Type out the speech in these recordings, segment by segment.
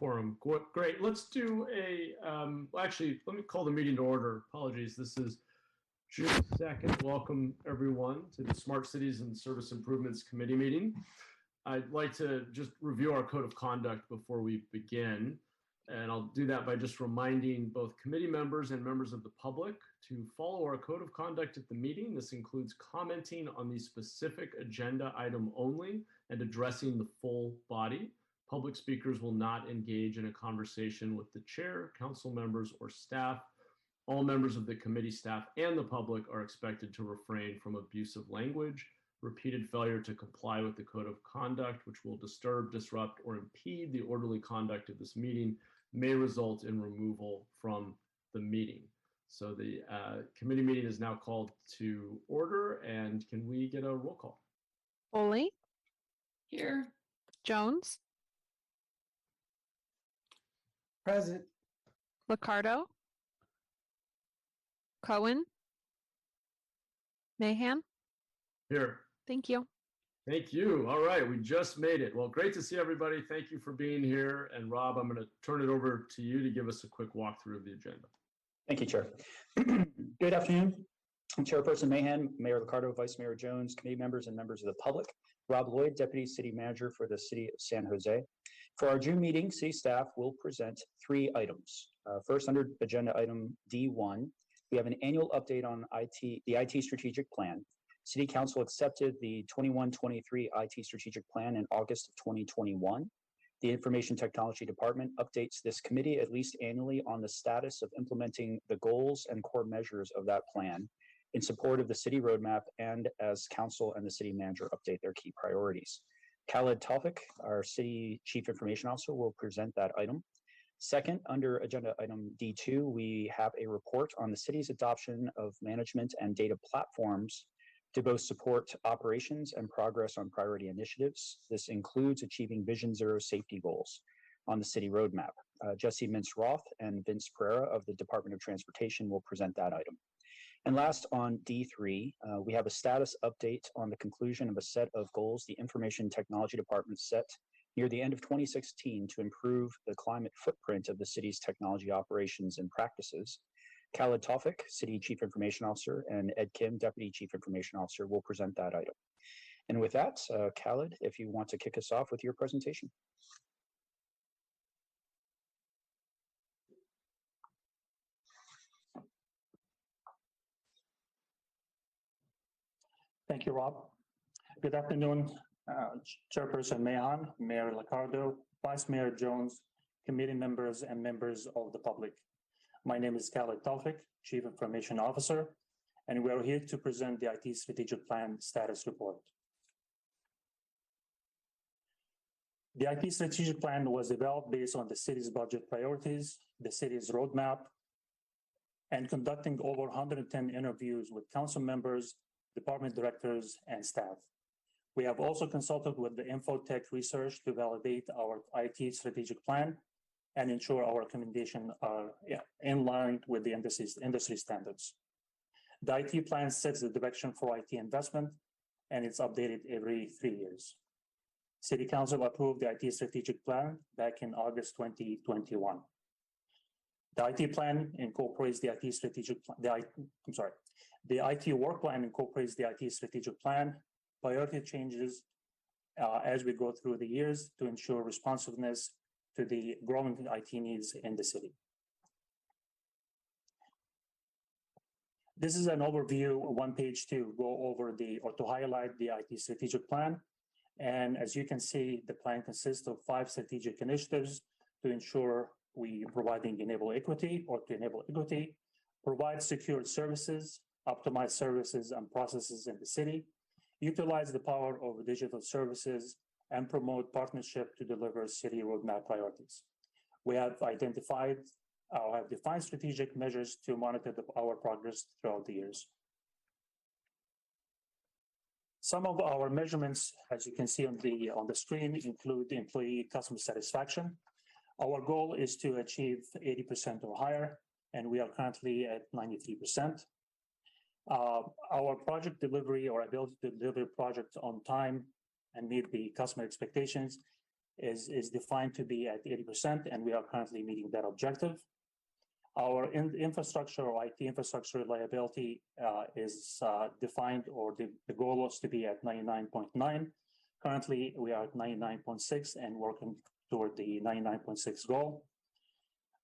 quorum. Great. Let's do actually, let me call the meeting to order. Apologies. This is June 2nd. Welcome, everyone, to the Smart Cities and Service Improvements Committee meeting. I'd like to just review our code of conduct before we begin. And I'll do that by just reminding both committee members and members of the public to follow our code of conduct at the meeting. This includes commenting on the specific agenda item only and addressing the full body. Public speakers will not engage in a conversation with the chair, council members, or staff. All members of the committee staff and the public are expected to refrain from abusive language. Repeated failure to comply with the code of conduct, which will disturb, disrupt, or impede the orderly conduct of this meeting, may result in removal from the meeting. So the committee meeting is now called to order, and can we get a roll call? Foley. Here. Jones. Present. Liccardo. Cohen. Mahan. Here. Thank you. Thank you. All right, we just made it. Well, great to see everybody. Thank you for being here. And Rob, I'm going to turn it over to you to give us a quick walkthrough of the agenda. Thank you, Chair. Good afternoon. I'm Chairperson Mahan, Mayor Liccardo, Vice Mayor Jones, committee members and members of the public. Rob Lloyd, Deputy City Manager for the City of San Jose. For our June meeting, City staff will present 3 items. First, under agenda item D1, we have an annual update on the IT strategic plan. City Council accepted the 21-23 IT strategic plan in August of 2021. The Information Technology Department updates this committee at least annually on the status of implementing the goals and core measures of that plan in support of the city roadmap, and as council and the city manager update their key priorities. Khaled Tawfiq, our City Chief Information Officer, will present that item. Second, under agenda item D2, we have a report on the city's adoption of management and data platforms to both support operations and progress on priority initiatives. This includes achieving Vision Zero safety goals on the city roadmap. Jesse Mintz-Roth and Vince Pereira of the Department of Transportation will present that item. And last, on D3, we have a status update on the conclusion of a set of goals the Information Technology Department set near the end of 2016 to improve the climate footprint of the city's technology operations and practices. Khaled Tawfiq, City Chief Information Officer, and Ed Kim, Deputy Chief Information Officer, will present that item. And with that, Khaled, if you want to kick us off with your presentation. Thank you, Rob. Good afternoon, Chairperson Mahan, Mayor Liccardo, Vice Mayor Jones, committee members, and members of the public. My name is Khaled Tawfiq, Chief Information Officer, and we are here to present the IT Strategic Plan Status Report. The IT Strategic Plan was developed based on the city's budget priorities, the city's roadmap, and conducting over 110 interviews with council members, department directors, and staff. We have also consulted with the Infotech research to validate our IT strategic plan and ensure our recommendations are in line with the industry standards. The IT plan sets the direction for IT investment, and it's updated every 3 years. City Council approved the IT strategic plan back in August 2021. The IT plan incorporates the IT strategic plan. The IT work plan incorporates the IT strategic plan, priority changes as we go through the years to ensure responsiveness to the growing IT needs in the city. This is an overview, one page to go over or to highlight the IT strategic plan. And as you can see, the plan consists of 5 strategic initiatives to ensure we providing enable equity or to enable equity, provide secure services, optimize services and processes in the city, utilize the power of digital services, and promote partnership to deliver city roadmap priorities. We have defined strategic measures to monitor our progress throughout the years. Some of our measurements, as you can see on the screen, include employee customer satisfaction. Our goal is to achieve 80% or higher, and we are currently at 93%. Our project delivery or ability to deliver projects on time and meet the customer expectations is defined to be at 80%, and we are currently meeting that objective. Our infrastructure or IT infrastructure reliability is defined, or the goal was to be at 99.9. Currently, we are at 99.6 and working toward the 99.6 goal.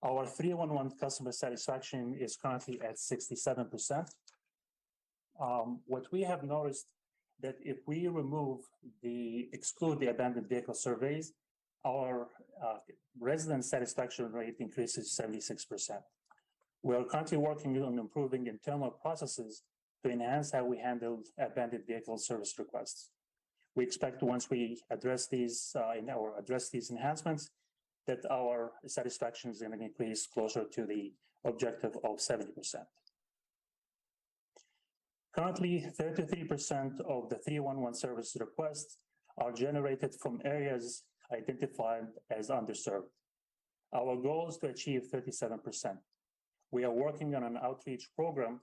Our 311 customer satisfaction is currently at 67%. What we have noticed that if we exclude the abandoned vehicle surveys, our resident satisfaction rate increases 76%. We are currently working on improving internal processes to enhance how we handle abandoned vehicle service requests. We expect once we address these enhancements, that our satisfaction is going to increase closer to the objective of 70%. Currently, 33% of the 311 service requests are generated from areas identified as underserved. Our goal is to achieve 37%. We are working on an outreach program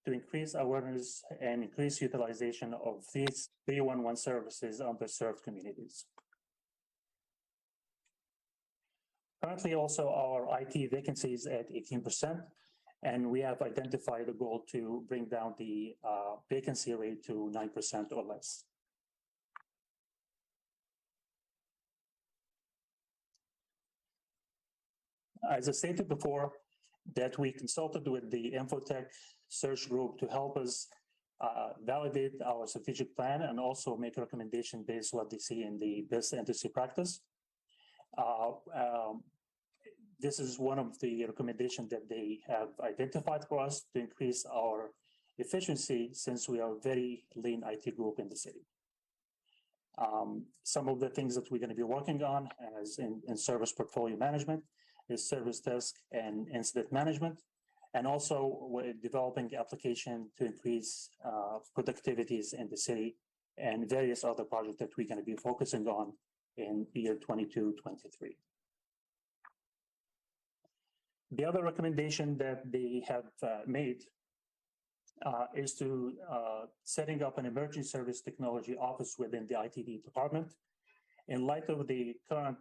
to increase awareness and increase utilization of these 311 services in underserved communities. Currently, also our IT vacancies at 18%, and we have identified a goal to bring down the vacancy rate to 9% or less. As I stated before, that we consulted with the Infotech search group to help us validate our strategic plan and also make a recommendation based on what they see in the best industry practice. This is one of the recommendations that they have identified for us to increase our efficiency, since we are a very lean IT group in the city. Some of the things that we're going to be working on as in service portfolio management is service desk and incident management, and also we're developing the application to increase productivities in the city, and various other projects that we're going to be focusing on in year 22-23. The other recommendation that they have made is to setting up an emergency service technology office within the ITD department. In light of the current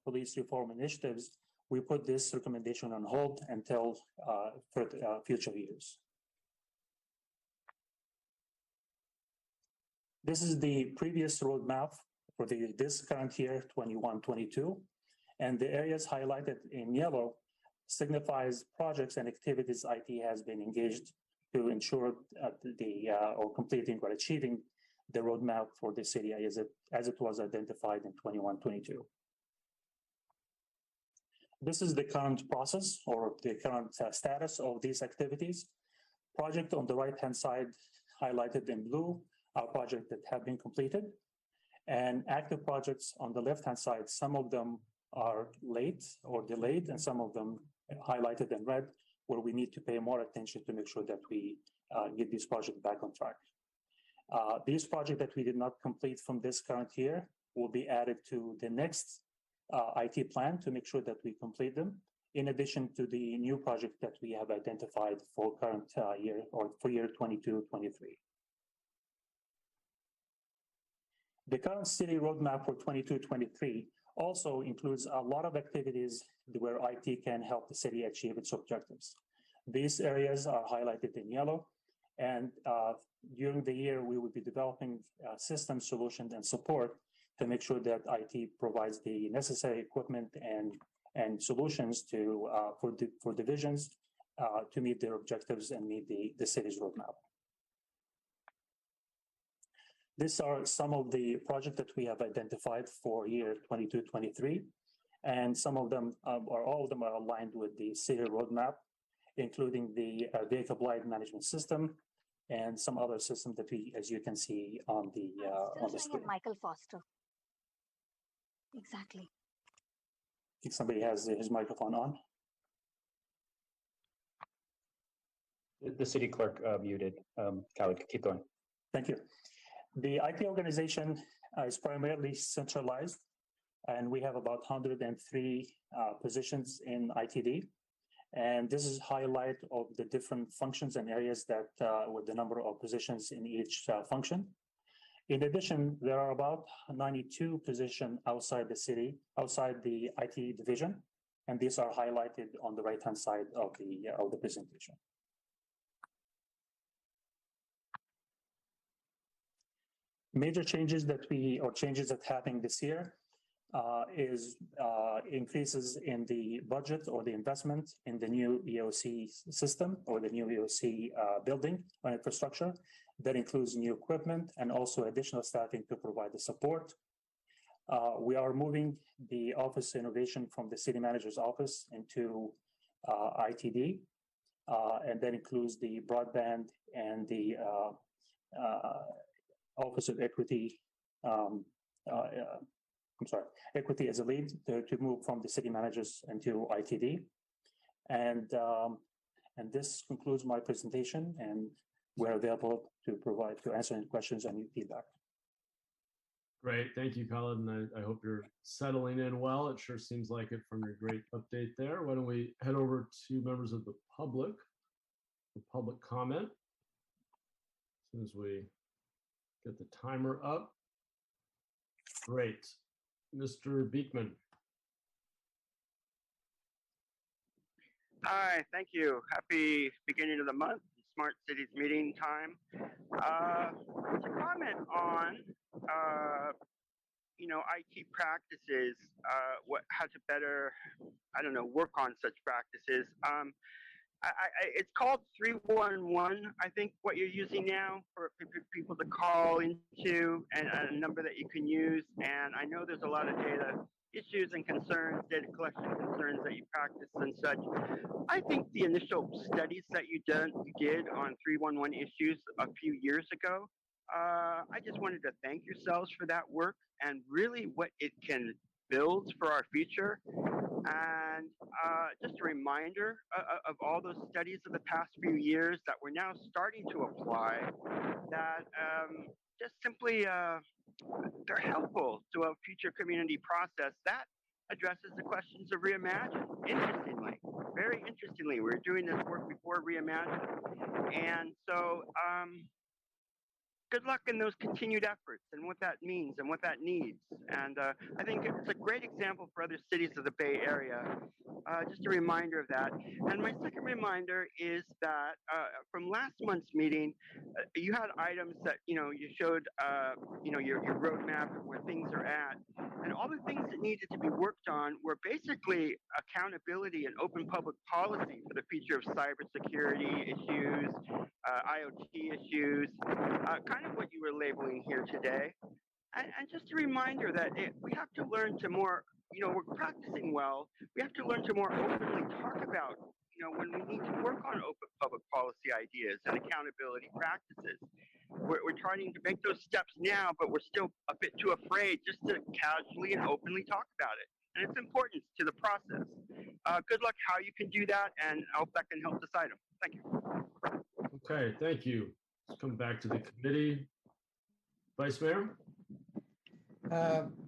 police reform initiatives, we put this recommendation on hold until future years. This is the previous roadmap for this current year, 21-22, and the areas highlighted in yellow signifies projects and activities IT has been engaged to ensure or completing or achieving the roadmap for the city as it was identified in 21-22. This is the current process or the current status of these activities. Project on the right-hand side highlighted in blue are projects that have been completed, and active projects on the left-hand side, some of them are late or delayed, and some of them highlighted in red, where we need to pay more attention to make sure that we get these projects back on track. These projects that we did not complete from this current year will be added to the next IT plan to make sure that we complete them, in addition to the new project that we have identified for current year or for year 22-23. The current city roadmap for 22-23 also includes a lot of activities where IT can help the city achieve its objectives. These areas are highlighted in yellow, and during the year, we will be developing system solutions and support to make sure that IT provides the necessary equipment and solutions to for divisions to meet their objectives and meet the city's roadmap. These are some of the projects that we have identified for year 22-23, and some of them, or all of them, are aligned with the city roadmap, including the vehicle blight management system and some other systems that we, as you can see on the screen. Michael Foster. Exactly. I think somebody has his microphone on. The city clerk muted. Callie, keep going. Thank you. The IT organization is primarily centralized, and we have about 103 positions in ITD. And this is highlight of the different functions and areas that with the number of positions in each function. In addition, there are about 92 positions outside the city, outside the IT division, and these are highlighted on the right-hand side of the presentation. Major changes that happened this year is increases in the budget or the investment in the new EOC system or the new EOC building or infrastructure. That includes new equipment and also additional staffing to provide the support. We are moving the office innovation from the city manager's office into ITD, and that includes the broadband and the Office of Equity. Equity as a lead to move from the city managers into ITD. And this concludes my presentation, and we're available to answer any questions and feedback. Great, thank you, Khalid, and I hope you're settling in well. It sure seems like it from your great update there. Why don't we head over to members of the public for public comment. As soon as we get the timer up. Great. Mr. Beekman. Hi, thank you. Happy beginning of the month, Smart Cities meeting time. To comment on, IT practices, how to better, work on such practices. It's called 311, I think, what you're using now for people to call into, and a number that you can use. And I know there's a lot of data issues and concerns, data collection concerns that you practice and such. I think the initial studies that you did on 311 issues a few years ago, I just wanted to thank yourselves for that work and really what it can build for our future. And just a reminder of all those studies of the past few years that we're now starting to apply, that just simply they're helpful to a future community process that addresses the questions of Reimagine. Interestingly, very interestingly, we were doing this work before Reimagine. And so good luck in those continued efforts and what that means and what that needs. And I think it's a great example for other cities of the Bay Area. Just a reminder of that. And my second reminder is that from last month's meeting, you had items that, you showed, your roadmap of where things are at. And all the things that needed to be worked on were basically accountability and open public policy for the future of cybersecurity issues, IoT issues, kind of what you were labeling here today. And just a reminder that we have to learn to more, we're practicing well, we have to learn to more openly talk about, when we need to work on open public policy ideas and accountability practices. We're trying to make those steps now, but we're still a bit too afraid just to casually and openly talk about it. And it's important to the process. Good luck how you can do that, and I hope that can help decide them. Thank you. Okay, thank you. Let's come back to the committee. Vice Mayor?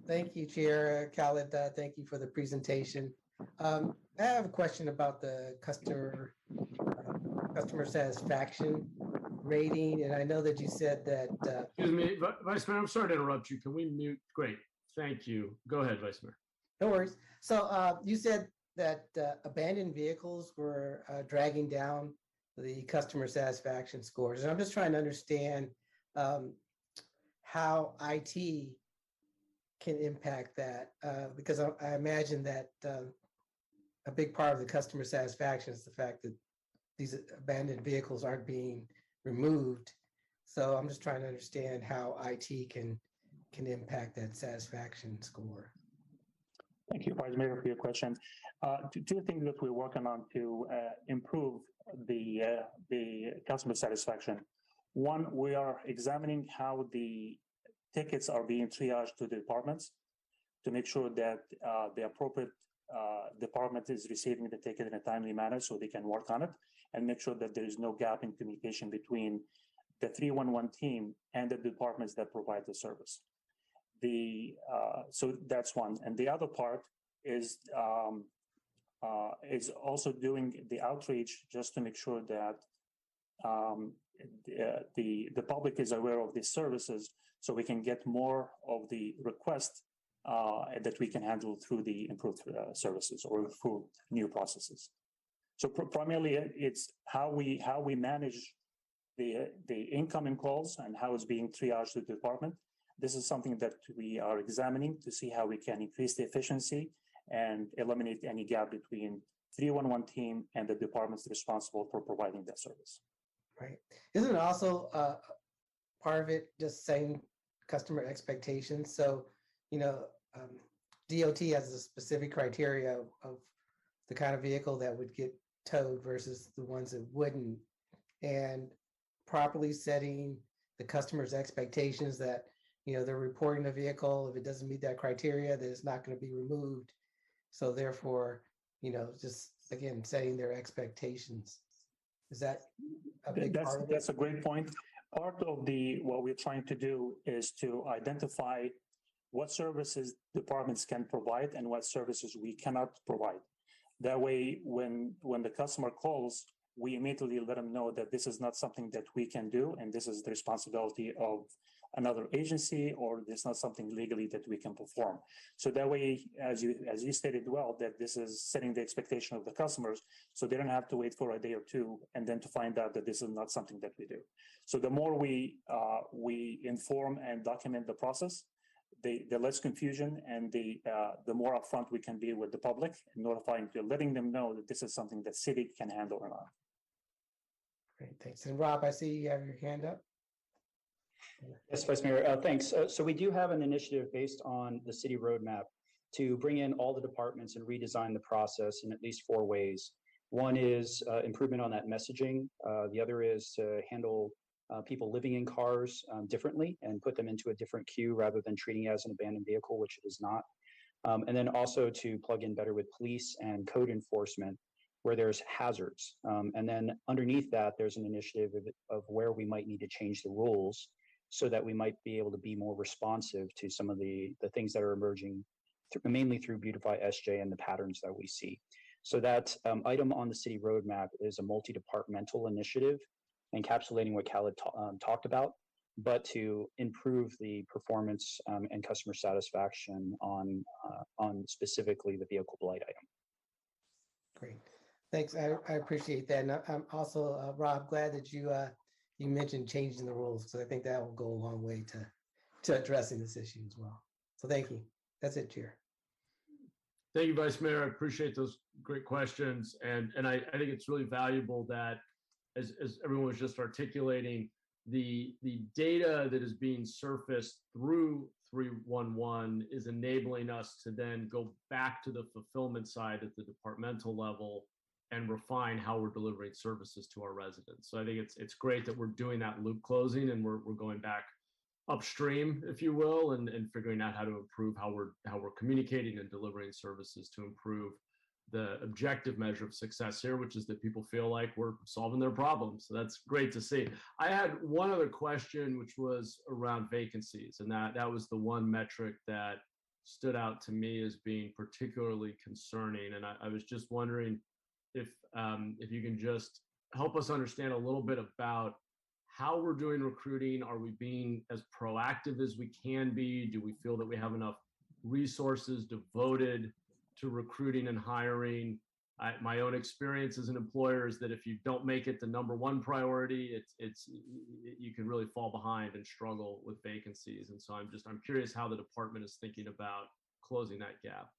Thank you, Chair Khalid. Thank you for the presentation. I have a question about the customer satisfaction rating, and I know that you said that. Excuse me, Vice Mayor, I'm sorry to interrupt you. Can we mute? Great, thank you. Go ahead, Vice Mayor. No worries. So you said that abandoned vehicles were dragging down the customer satisfaction scores, and I'm just trying to understand how IT can impact that, because I imagine that a big part of the customer satisfaction is the fact that these abandoned vehicles aren't being removed. So I'm just trying to understand how IT can impact that satisfaction score. Thank you, Vice Mayor, for your question. Two things that we're working on to improve the customer satisfaction. One, we are examining how the tickets are being triaged to the departments to make sure that the appropriate department is receiving the ticket in a timely manner so they can work on it and make sure that there is no gap in communication between the 311 team and the departments that provide the service. So that's one. And the other part is also doing the outreach just to make sure that the public is aware of these services, so we can get more of the requests that we can handle through the improved services or through new processes. So primarily, it's how we manage the incoming calls and how it's being triaged to the department. This is something that we are examining to see how we can increase the efficiency and eliminate any gap between 311 team and the departments responsible for providing that service. Right. Isn't it also part of it just setting customer expectations? So, DOT has a specific criteria of the kind of vehicle that would get towed versus the ones that wouldn't, and properly setting the customer's expectations that, they're reporting the vehicle. If it doesn't meet that criteria, that it's not going to be removed. So therefore, just again, setting their expectations. Is that a big part of it? That's a great point. Part of what we're trying to do is to identify what services departments can provide and what services we cannot provide. That way, when the customer calls, we immediately let them know that this is not something that we can do, and this is the responsibility of another agency, or this is not something legally that we can perform. So that way, as you stated well, that this is setting the expectation of the customers, so they don't have to wait for a day or two and then to find out that this is not something that we do. So the more we inform and document the process, the less confusion and the more upfront we can be with the public and letting them know that this is something that city can handle or not. Great, thanks. And Rob, I see you have your hand up. Yes, Vice Mayor, thanks. So we do have an initiative based on the city roadmap to bring in all the departments and redesign the process in at least 4 ways. One is improvement on that messaging. The other is to handle people living in cars differently and put them into a different queue rather than treating it as an abandoned vehicle, which it is not. And then also to plug in better with police and code enforcement where there's hazards. And then underneath that, there's an initiative of where we might need to change the rules so that we might be able to be more responsive to some of the things that are emerging, mainly through Beautify SJ and the patterns that we see. So that item on the city roadmap is a multi-departmental initiative encapsulating what Khaled talked about, but to improve the performance and customer satisfaction on specifically the vehicle blight item. Great, thanks. I appreciate that. And I'm also, Rob, glad that you mentioned changing the rules, because I think that will go a long way to addressing this issue as well. So thank you. That's it, Chair. Thank you, Vice Mayor. I appreciate those great questions. And I think it's really valuable that, as everyone was just articulating, the data that is being surfaced through 311 is enabling us to then go back to the fulfillment side at the departmental level and refine how we're delivering services to our residents. So I think it's great that we're doing that loop closing, and we're going back upstream, if you will, and figuring out how to improve how we're communicating and delivering services to improve the objective measure of success here, which is that people feel like we're solving their problems. So that's great to see. I had one other question, which was around vacancies, and that was the one metric that stood out to me as being particularly concerning. And I was just wondering if you can just help us understand a little bit about how we're doing recruiting. Are we being as proactive as we can be? Do we feel that we have enough resources devoted to recruiting and hiring? My own experience as an employer is that if you don't make it the #1 priority, you can really fall behind and struggle with vacancies. And so I'm curious how the department is thinking about closing that gap.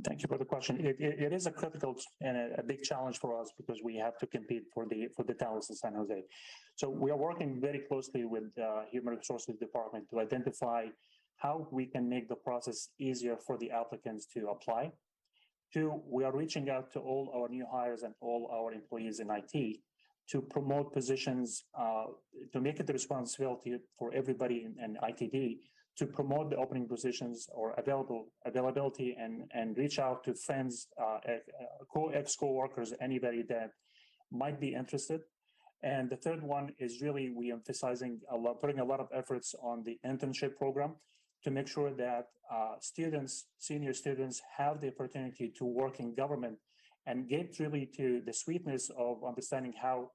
Thank you for the question. It is a critical and a big challenge for us because we have to compete for the talents in San Jose. So we are working very closely with the Human Resources Department to identify how we can make the process easier for the applicants to apply. 2, we are reaching out to all our new hires and all our employees in IT to promote positions, to make it the responsibility for everybody in ITD to promote the opening positions or availability and reach out to friends, ex-co-workers, anybody that might be interested. And the third one is really we emphasizing putting a lot of efforts on the internship program to make sure that senior students have the opportunity to work in government and get really to the sweetness of understanding how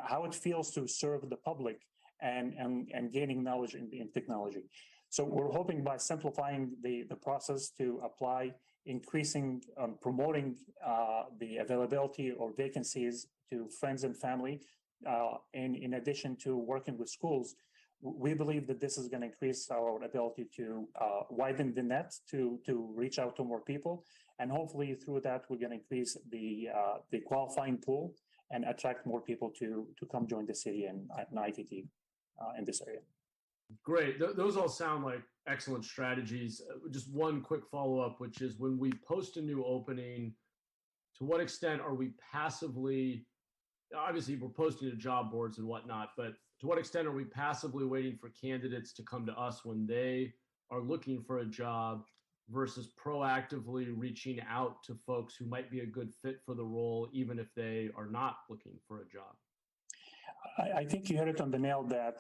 how it feels to serve the public and gaining knowledge in technology. So we're hoping by simplifying the process to apply, increasing, promoting the availability or vacancies to friends and family, in addition to working with schools, we believe that this is going to increase our ability to widen the net to reach out to more people. And hopefully through that, we're going to increase the qualifying pool and attract more people to come join the city and ITT in this area. Great. Those all sound like excellent strategies. Just one quick follow-up, which is when we post a new opening, to what extent are we passively, obviously we're posting to job boards and whatnot, but to what extent are we passively waiting for candidates to come to us when they are looking for a job versus proactively reaching out to folks who might be a good fit for the role, even if they are not looking for a job? I think you hit it on the nail that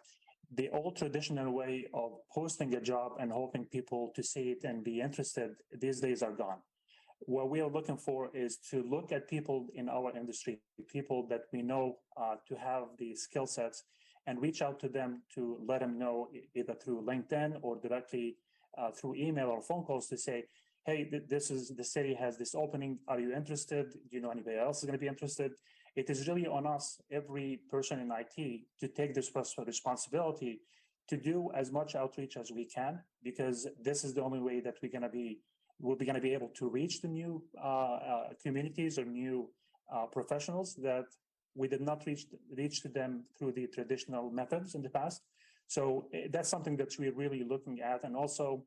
the old traditional way of posting a job and hoping people to see it and be interested these days are gone. What we are looking for is to look at people in our industry, people that we know to have the skill sets, and reach out to them to let them know either through LinkedIn or directly through email or phone calls to say, hey, this is the city has this opening. Are you interested? Do you know anybody else is going to be interested? It is really on us, every person in IT, to take this responsibility to do as much outreach as we can, because this is the only way that we'll be going to be able to reach the new communities or new professionals that we did not reach to them through the traditional methods in the past. So that's something that we're really looking at. And also,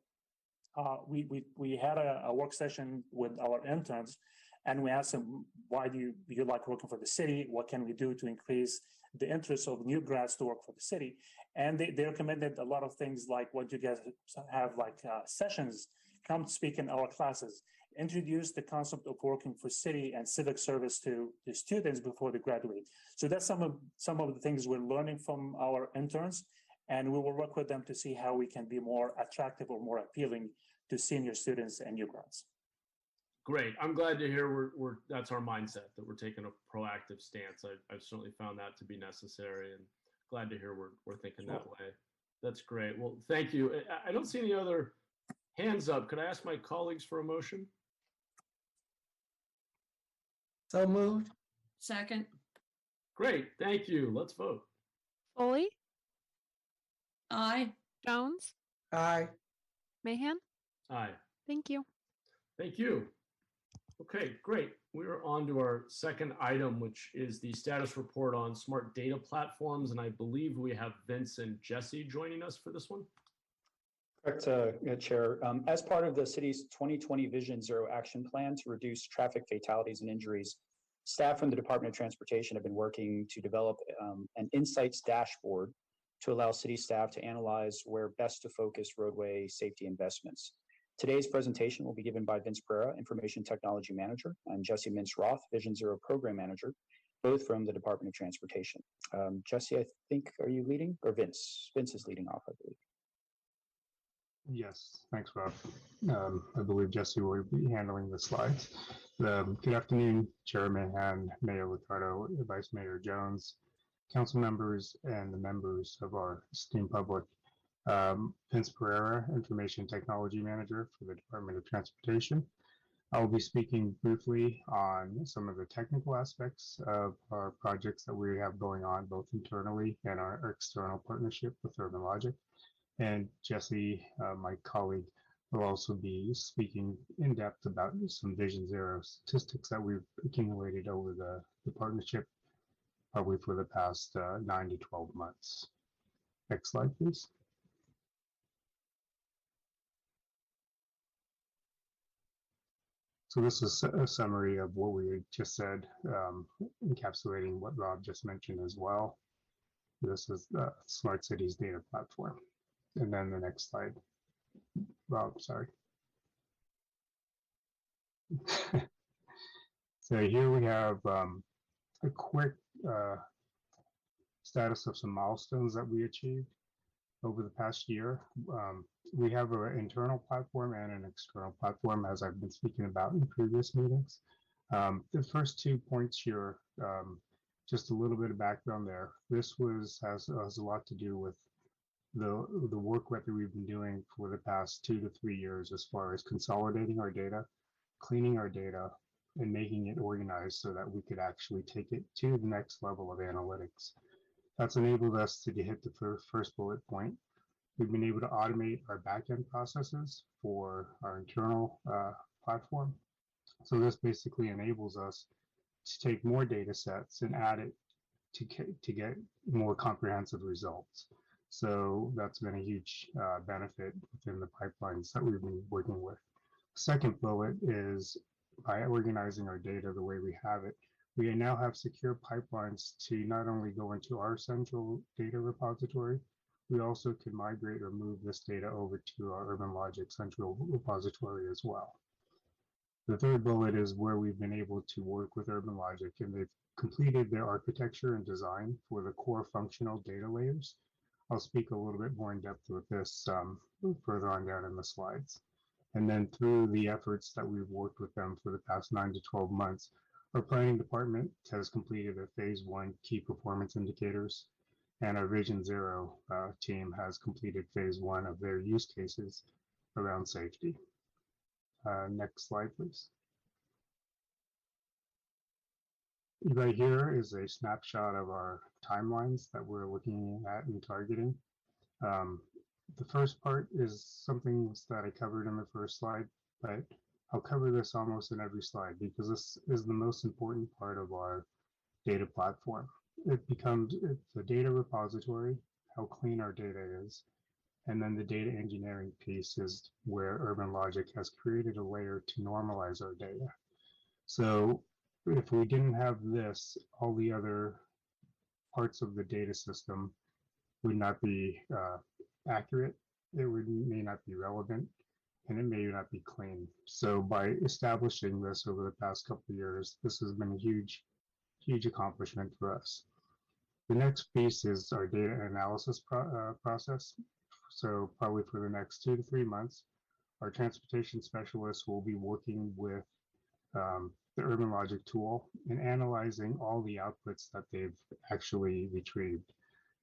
we had a work session with our interns, and we asked them, why do you like working for the city? What can we do to increase the interest of new grads to work for the city? And they recommended a lot of things, like what you guys have, like sessions, come speak in our classes, introduce the concept of working for city and civic service to the students before they graduate. So that's some of the things we're learning from our interns, and we will work with them to see how we can be more attractive or more appealing to senior students and new grads. Great. I'm glad to hear that's our mindset, that we're taking a proactive stance. I've certainly found that to be necessary, and glad to hear we're thinking that way. That's great. Well, thank you. I don't see any other hands up. Could I ask my colleagues for a motion? So moved. Second. Great. Thank you. Let's vote. Foley, Aye. Jones, Aye. Mahan. Aye. Thank you. Thank you. Okay, great. We're on to our second item, which is the status report on smart data platforms. And I believe we have Vince and Jesse joining us for this one. Correct, Chair. As part of the city's 2020 Vision Zero Action Plan to reduce traffic fatalities and injuries, staff from the Department of Transportation have been working to develop an insights dashboard to allow city staff to analyze where best to focus roadway safety investments. Today's presentation will be given by Vince Pereira, Information Technology Manager, and Jesse Mintz-Roth, Vision Zero Program Manager, both from the Department of Transportation. Jesse, I think, are you leading? Or Vince? Vince is leading off, I believe. Yes, thanks, Rob. I believe Jesse will be handling the slides. Good afternoon, Chairman and Mayor Ricardo, Vice Mayor Jones, council members, and the members of our esteemed public. Vince Pereira, Information Technology Manager for the Department of Transportation. I will be speaking briefly on some of the technical aspects of our projects that we have going on, both internally and our external partnership with Urban Logic. And Jesse, my colleague, will also be speaking in depth about some Vision Zero statistics that we've accumulated over the partnership, probably for the past 9 to 12 months. Next slide, please. So this is a summary of what we just said, encapsulating what Rob just mentioned as well. This is the Smart Cities data platform. And then the next slide. Rob, sorry. So here we have a quick status of some milestones that we achieved over the past year. We have an internal platform and an external platform, as I've been speaking about in previous meetings. The first 2 points here just a little bit of background there. This has a lot to do with the work that we've been doing for the past 2 to 3 years as far as consolidating our data, cleaning our data, and making it organized so that we could actually take it to the next level of analytics. That's enabled us to hit the first bullet point. We've been able to automate our backend processes for our internal platform. So this basically enables us to take more data sets and add it to get more comprehensive results. So that's been a huge benefit within the pipelines that we've been working with. Second bullet is by organizing our data the way we have it, we now have secure pipelines to not only go into our central data repository, we also can migrate or move this data over to our Urban Logic central repository as well. The third bullet is where we've been able to work with Urban Logic, and they've completed their architecture and design for the core functional data layers. I'll speak a little bit more in depth with this further on down in the slides. And then through the efforts that we've worked with them for the past 9 to 12 months, our planning department has completed their phase 1 key performance indicators, and our Vision Zero team has completed phase 1 of their use cases around safety. Next slide, please. Right here is a snapshot of our timelines that we're looking at and targeting. The first part is something that I covered in the first slide, but I'll cover this almost in every slide because this is the most important part of our data platform. It's the data repository, how clean our data is, and then the data engineering piece is where Urban Logic has created a layer to normalize our data. So if we didn't have this, all the other parts of the data system would not be accurate, may not be relevant, and it may not be clean. So by establishing this over the past couple of years, this has been a huge accomplishment for us. The next piece is our data analysis process. So probably for the next 2 to 3 months, our transportation specialists will be working with the Urban Logic tool and analyzing all the outputs that they've actually retrieved.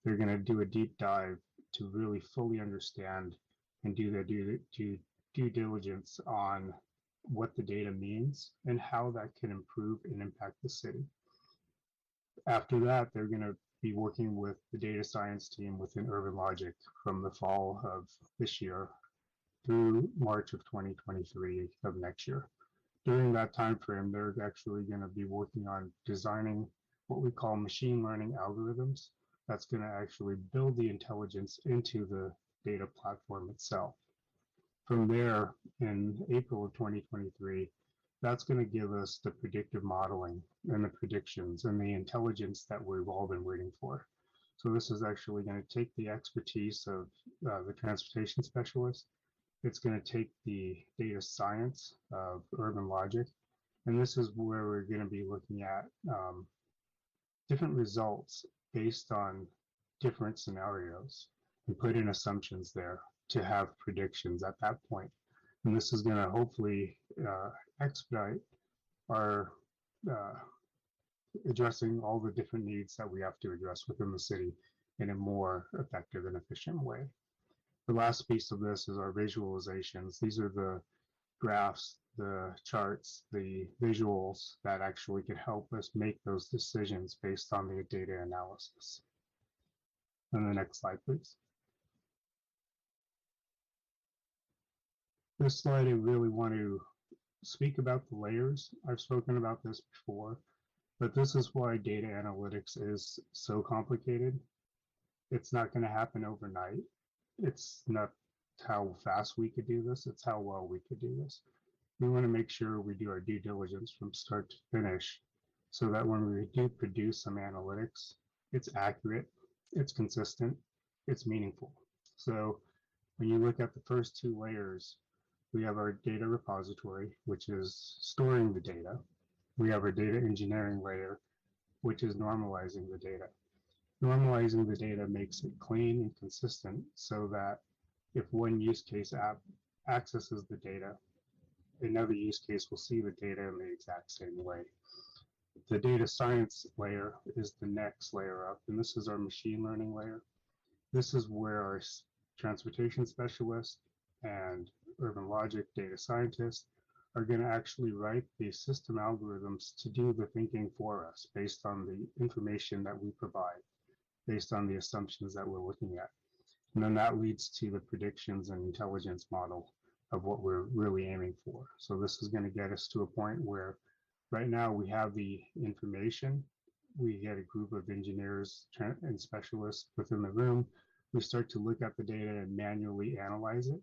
They're going to do a deep dive to really fully understand and do their due diligence on what the data means and how that can improve and impact the city. After that, they're going to be working with the data science team within Urban Logic from the fall of this year through March of 2023 of next year. During that time frame, they're actually going to be working on designing what we call machine learning algorithms that's going to actually build the intelligence into the data platform itself. From there, in April of 2023, that's going to give us the predictive modeling and the predictions and the intelligence that we've all been waiting for. So this is actually going to take the expertise of the transportation specialist. It's going to take the data science of Urban Logic, and this is where we're going to be looking at different results based on different scenarios and put in assumptions there to have predictions at that point. And this is going to hopefully expedite our addressing all the different needs that we have to address within the city in a more effective and efficient way. The last piece of this is our visualizations. These are the graphs, the charts, the visuals that actually can help us make those decisions based on the data analysis. And the next slide, please. This slide, I really want to speak about the layers. I've spoken about this before, but this is why data analytics is so complicated. It's not going to happen overnight. It's not how fast we could do this, it's how well we could do this. We want to make sure we do our due diligence from start to finish so that when we do produce some analytics, it's accurate, it's consistent, it's meaningful. So when you look at the first 2 layers, we have our data repository, which is storing the data. We have our data engineering layer, which is normalizing the data. Normalizing the data makes it clean and consistent so that if one use case app accesses the data, another use case will see the data in the exact same way. The data science layer is the next layer up, and this is our machine learning layer. This is where our transportation specialists and urban logic data scientists are going to actually write the system algorithms to do the thinking for us based on the information that we provide, based on the assumptions that we're looking at. And then that leads to the predictions and intelligence model of what we're really aiming for. So this is going to get us to a point where right now we have the information, we get a group of engineers and specialists within the room, we start to look at the data and manually analyze it.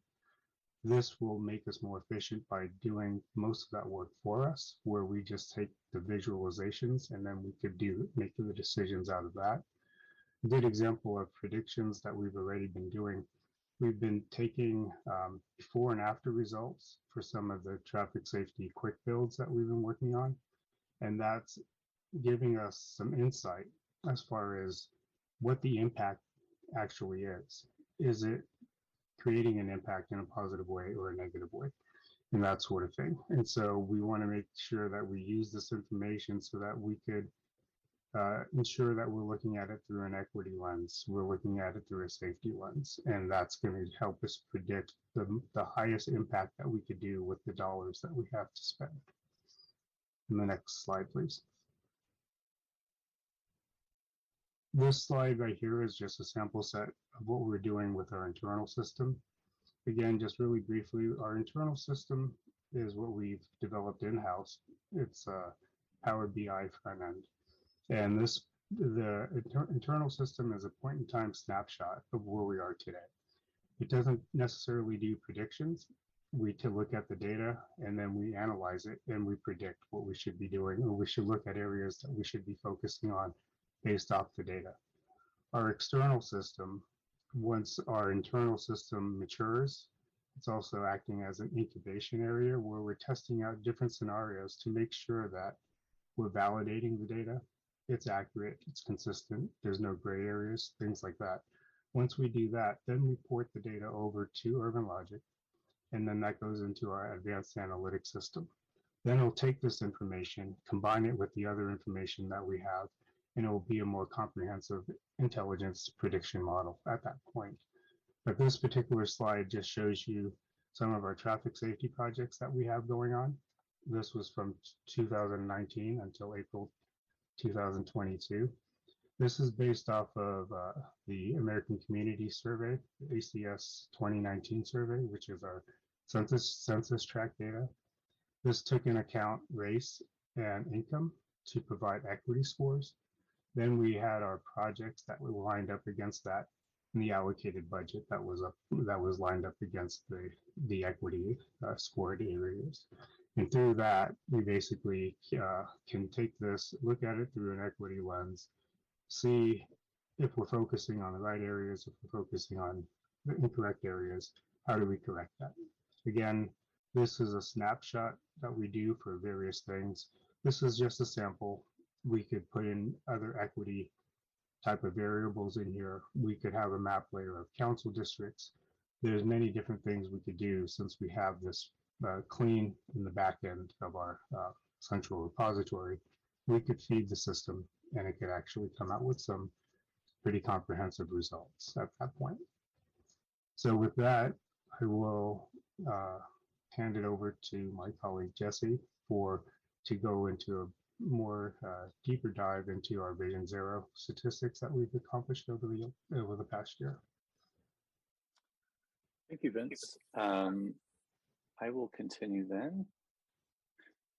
This will make us more efficient by doing most of that work for us, where we just take the visualizations and then we could make the decisions out of that. A good example of predictions that we've already been doing, we've been taking before and after results for some of the traffic safety quick builds that we've been working on. And that's giving us some insight as far as what the impact actually is. Is it creating an impact in a positive way or a negative way, and that sort of thing. And so we want to make sure that we use this information so that we could ensure that we're looking at it through an equity lens, we're looking at it through a safety lens, and that's going to help us predict the highest impact that we could do with the dollars that we have to spend. And the next slide, please. This slide right here is just a sample set of what we're doing with our internal system. Again, just really briefly, our internal system is what we've developed in-house. It's a Power BI front end. And the internal system is a point-in-time snapshot of where we are today. It doesn't necessarily do predictions. We look at the data and then we analyze it and we predict what we should be doing, or we should look at areas that we should be focusing on based off the data. Our external system, once our internal system matures, it's also acting as an incubation area where we're testing out different scenarios to make sure that we're validating the data. It's accurate, it's consistent, there's no gray areas, things like that. Once we do that, then we port the data over to Urban Logic, and then that goes into our advanced analytics system. Then it'll take this information, combine it with the other information that we have, and it will be a more comprehensive intelligence prediction model at that point. But this particular slide just shows you some of our traffic safety projects that we have going on. This was from 2019 until April 2022. This is based off of the American Community Survey, the ACS 2019 survey, which is our census tract data. This took into account race and income to provide equity scores. Then we had our projects that were lined up against that, and the allocated budget that was lined up against the equity scored areas. And through that, we basically can take this, look at it through an equity lens, see if we're focusing on the right areas, if we're focusing on the incorrect areas, how do we correct that? Again, this is a snapshot that we do for various things. This is just a sample. We could put in other equity type of variables in here. We could have a map layer of council districts. There's many different things we could do since we have this clean in the back end of our central repository. We could feed the system and it could actually come out with some pretty comprehensive results at that point. So with that, I will hand it over to my colleague Jesse to go into a more deeper dive into our Vision Zero statistics that we've accomplished over the past year. Thank you, Vince. I will continue then.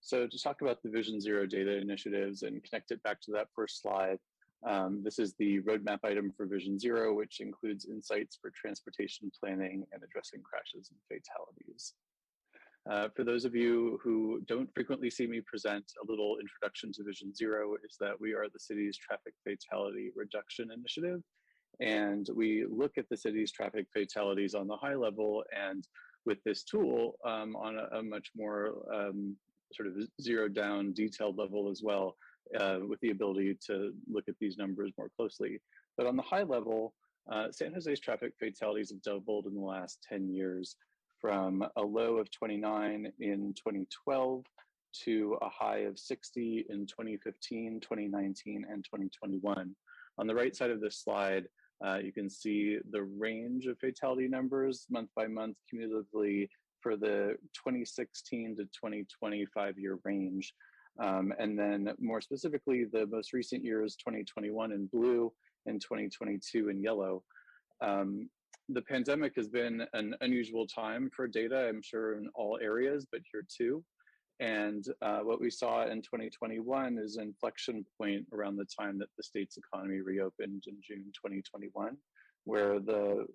So to talk about the Vision Zero data initiatives and connect it back to that first slide, this is the roadmap item for Vision Zero, which includes insights for transportation planning and addressing crashes and fatalities. For those of you who don't frequently see me present, a little introduction to Vision Zero is that we are the city's traffic fatality reduction initiative. And we look at the city's traffic fatalities on the high level, and with this tool on a much more sort of zero down detailed level as well, with the ability to look at these numbers more closely. But on the high level, San Jose's traffic fatalities have doubled in the last 10 years, from a low of 29 in 2012 to a high of 60 in 2015, 2019, and 2021. On the right side of this slide, you can see the range of fatality numbers month by month cumulatively for the 2016 to 2025 year range. And then more specifically, the most recent years, 2021 in blue and 2022 in yellow. The pandemic has been an unusual time for data, I'm sure in all areas, but here too. And what we saw in 2021 is an inflection point around the time that the state's economy reopened in June 2021, where the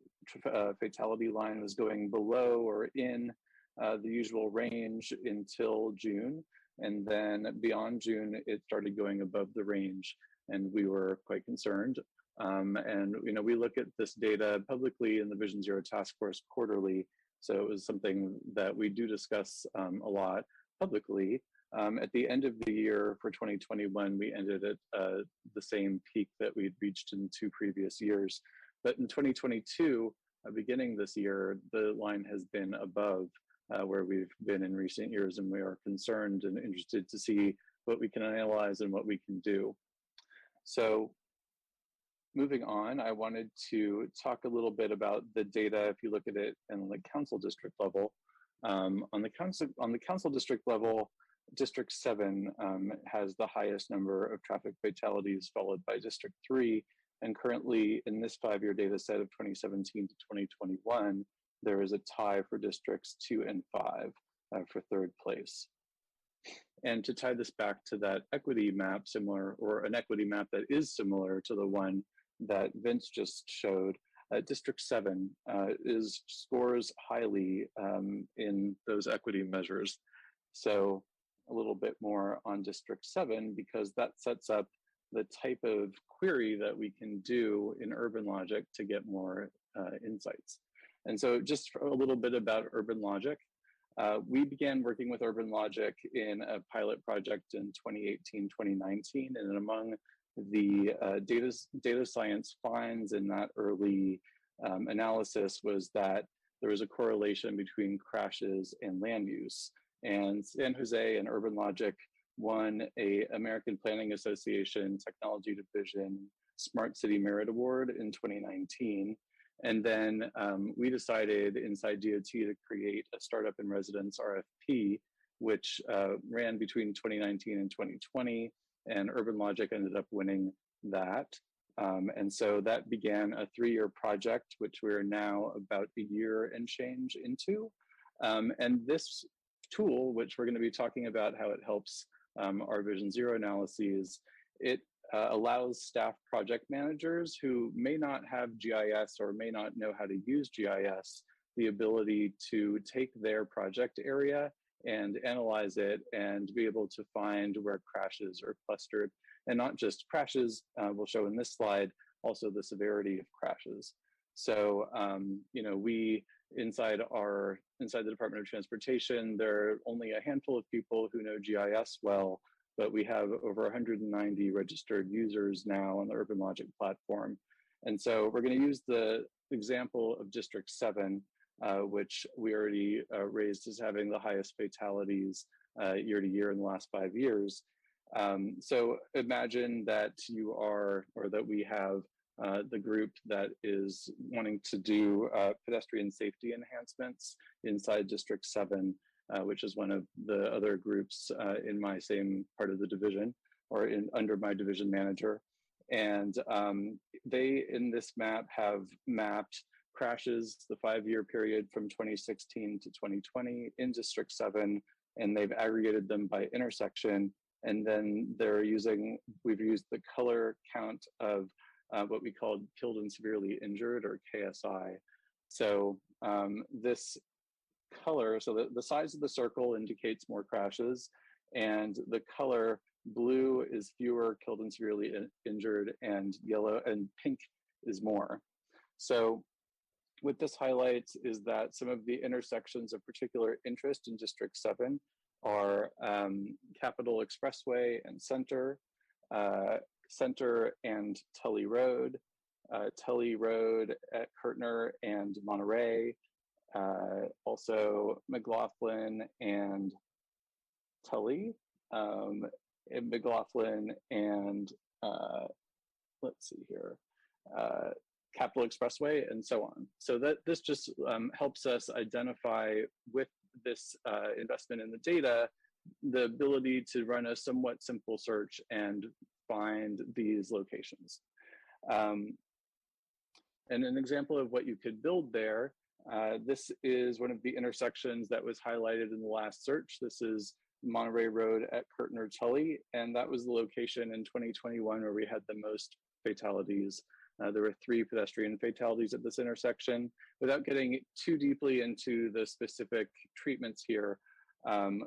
fatality line was going below or in the usual range until June. And then beyond June, it started going above the range, and we were quite concerned. And we look at this data publicly in the Vision Zero Task Force quarterly, so it was something that we do discuss a lot publicly. At the end of the year for 2021, we ended at the same peak that we'd reached in 2 previous years. But in 2022, beginning this year, the line has been above where we've been in recent years, and we are concerned and interested to see what we can analyze and what we can do. So moving on, I wanted to talk a little bit about the data if you look at it in the council district level. On the council district level, District 7 has the highest number of traffic fatalities, followed by District 3. And currently in this 5-year data set of 2017 to 2021, there is a tie for Districts 2 and 5 for 3rd place. And to tie this back to that equity map, similar, or an equity map that is similar to the one that Vince just showed, District 7 scores highly in those equity measures. So a little bit more on District 7, because that sets up the type of query that we can do in Urban Logic to get more insights. And so just a little bit about Urban Logic. We began working with Urban Logic in a pilot project in 2018, 2019, and among the data science finds in that early analysis was that there was a correlation between crashes and land use. And San Jose and Urban Logic won a American Planning Association Technology Division Smart City Merit Award in 2019. And then we decided inside DOT to create a Startup in Residence RFP, which ran between 2019 and 2020, and Urban Logic ended up winning that. And so that began a 3-year project, which we're now about a year and change into. And this tool, which we're going to be talking about how it helps our Vision Zero analyses, it allows staff project managers who may not have GIS or may not know how to use GIS the ability to take their project area and analyze it and be able to find where crashes are clustered. And not just crashes, we'll show in this slide, also the severity of crashes. So, we, inside the Department of Transportation, there are only a handful of people who know GIS well, but we have over 190 registered users now on the Urban Logic platform. And so we're going to use the example of District 7, which we already raised as having the highest fatalities year to year in the last 5 years. So imagine that you are, or that we have the group that is wanting to do pedestrian safety enhancements inside District 7, which is one of the other groups in my same part of the division, or under my division manager. And they, in this map, have mapped crashes, the 5-year period from 2016 to 2020 in District 7, and they've aggregated them by intersection. And then we've used the color count of what we called killed and severely injured, or KSI. So this color, so the size of the circle indicates more crashes, and the color blue is fewer killed and severely injured, and yellow and pink is more. So what this highlights is that some of the intersections of particular interest in District 7 are Capitol Expressway and Center, Center and Tully Road at Kirtner and Monterey, also McLaughlin and Tully, in McLaughlin, and let's see here, Capital Expressway, and so on. So that this just helps us identify with this investment in the data, the ability to run a somewhat simple search and find these locations. And an example of what you could build there, this is one of the intersections that was highlighted in the last search. This is Monterey Road at Kirtner Tully, and that was the location in 2021 where we had the most fatalities. There were 3 pedestrian fatalities at this intersection. Without getting too deeply into the specific treatments here,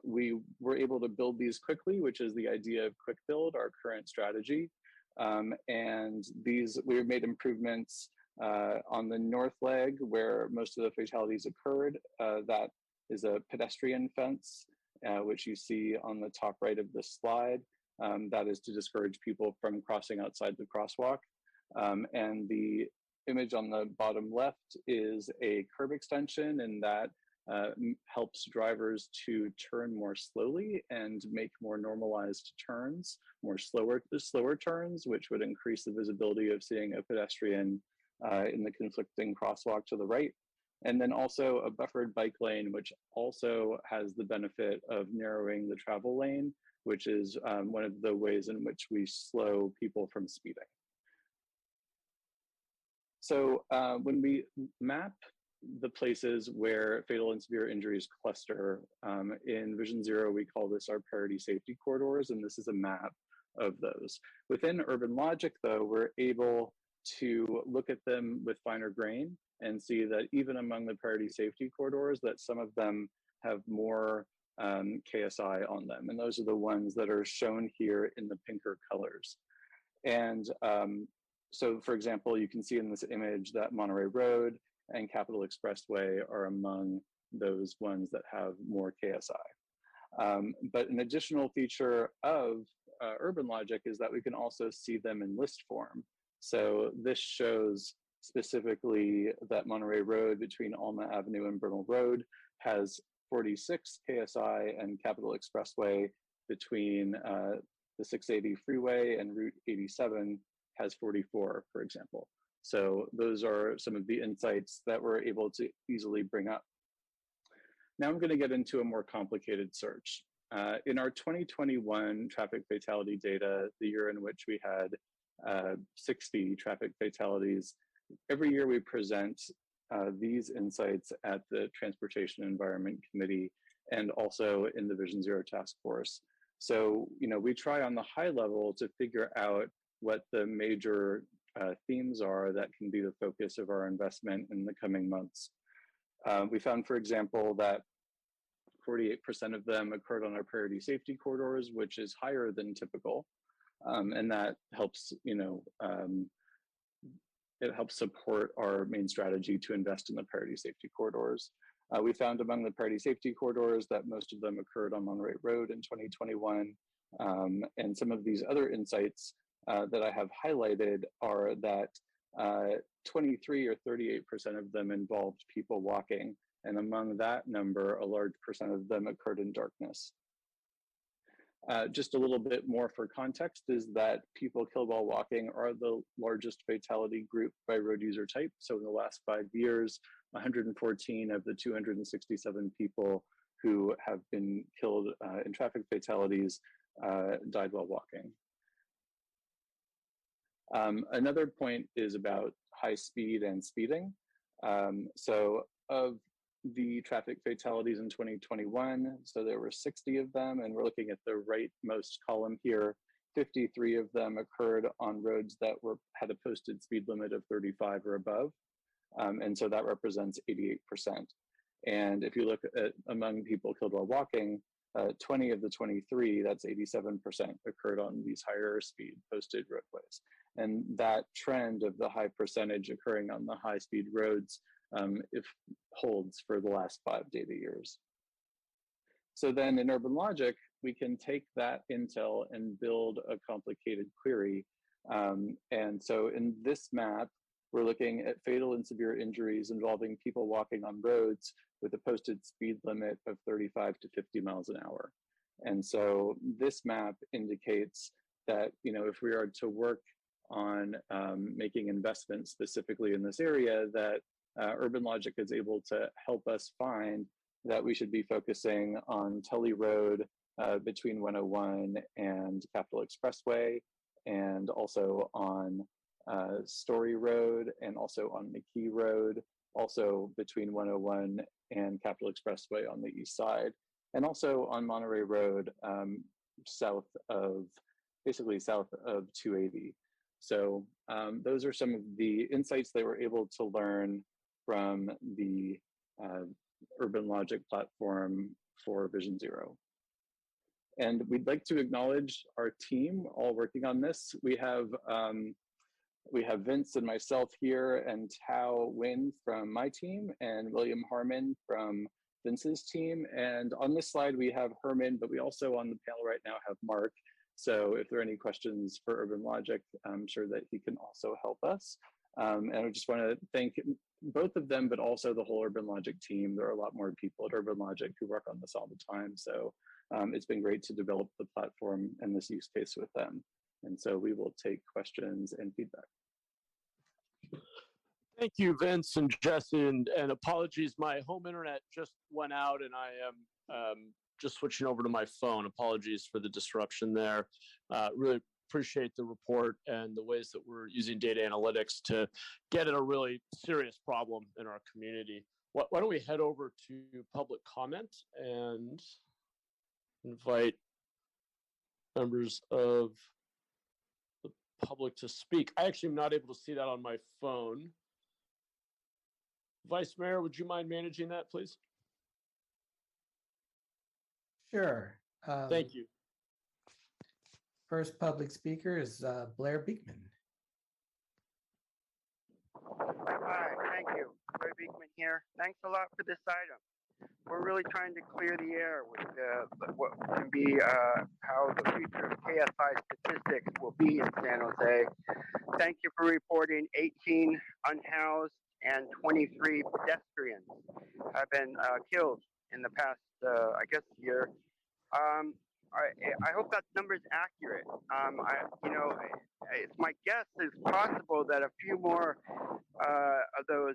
we were able to build these quickly, which is the idea of quick build, our current strategy. And we made improvements on the north leg where most of the fatalities occurred. That is a pedestrian fence, which you see on the top right of this slide. That is to discourage people from crossing outside the crosswalk. And the image on the bottom left is a curb extension, and that helps drivers to turn more slowly and make more normalized turns, slower turns, which would increase the visibility of seeing a pedestrian in the conflicting crosswalk to the right. And then also a buffered bike lane, which also has the benefit of narrowing the travel lane, which is one of the ways in which we slow people from speeding. So when we map the places where fatal and severe injuries cluster, in Vision Zero, we call this our Parity safety corridors, and this is a map of those. Within urban logic, though, we're able to look at them with finer grain and see that even among the Parity safety corridors, that some of them have more KSI on them. And those are the ones that are shown here in the pinker colors. And so, for example, you can see in this image that Monterey Road and Capital Expressway are among those ones that have more KSI. But an additional feature of urban logic is that we can also see them in list form. So this shows specifically that Monterey Road between Alma Avenue and Bernal Road has 46 KSI, and Capital Expressway between the 680 freeway and Route 87 has 44, for example. So those are some of the insights that we're able to easily bring up. Now I'm going to get into a more complicated search. In our 2021 traffic fatality data, the year in which we had 60 traffic fatalities, every year we present these insights at the Transportation Environment Committee and also in the Vision Zero Task Force. So, we try on the high level to figure out what the major themes are that can be the focus of our investment in the coming months. We found, for example, that 48% of them occurred on our Parity safety corridors, which is higher than typical. And that helps, it helps support our main strategy to invest in the Parity safety corridors. We found among the Parity safety corridors that most of them occurred on Monterey Road in 2021. And some of these other insights that I have highlighted are that 23 or 38% of them involved people walking. And among that number, a large percent of them occurred in darkness. Just a little bit more for context is that people killed while walking are the largest fatality group by road user type. So in the last 5 years, 114 of the 267 people who have been killed in traffic fatalities died while walking. Another point is about high speed and speeding. So of the traffic fatalities in 2021, so there were 60 of them, and we're looking at the rightmost column here. 53 of them occurred on roads that had a posted speed limit of 35 or above, and so that represents 88%. And if you look at among people killed while walking, 20 of the 23, that's 87%, occurred on these higher speed posted roadways. And that trend of the high percentage occurring on the high speed roads if holds for the last 5 data years. So then in urban logic, we can take that intel and build a complicated query. And so in this map, we're looking at fatal and severe injuries involving people walking on roads with a posted speed limit of 35 to 50 miles an hour. And so this map indicates that, if we are to work on making investments specifically in this area, that Urban Logic is able to help us find that we should be focusing on Tully Road between 101 and Capitol Expressway, and also on Story Road, and also on McKee Road, also between 101 and Capitol Expressway on the east side, and also on Monterey Road, basically south of 280. So those are some of the insights they were able to learn from the Urban Logic platform for Vision Zero. And we'd like to acknowledge our team all working on this. We have Vince and myself here, and Tao Nguyen from my team, and William Harmon from Vince's team. And on this slide, we have Herman, but we also on the panel right now have Mark. So if there are any questions for Urban Logic, I'm sure that he can also help us. And I just want to thank both of them, but also the whole Urban Logic team. There are a lot more people at Urban Logic who work on this all the time. So it's been great to develop the platform and this use case with them. And so we will take questions and feedback. Thank you, Vince and Jesse, and apologies. My home internet just went out, and I am just switching over to my phone. Apologies for the disruption there. Really appreciate the report and the ways that we're using data analytics to get at a really serious problem in our community. Why don't we head over to public comment and invite members of the public to speak. I actually am not able to see that on my phone. Vice Mayor, would you mind managing that, please? Sure. Thank you. First public speaker is Blair Beekman. Hi, thank you. Blair Beekman here. Thanks a lot for this item. We're really trying to clear the air with what can be how the future of KSI statistics will be in San Jose. Thank you for reporting 18 unhoused and 23 pedestrians have been killed in the past, I guess, year. I hope that number is accurate. It's my guess it's possible that a few more of those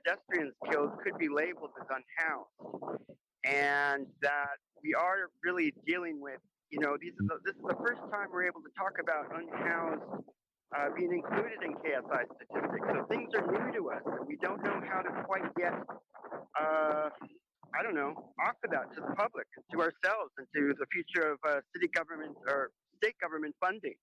pedestrians killed could be labeled as unhoused, and that we are really dealing with, this is the first time we're able to talk about unhoused being included in KSI statistics. So things are new to us, and we don't know how to quite get offer that to the public, to ourselves, and to the future of city government or state government funding.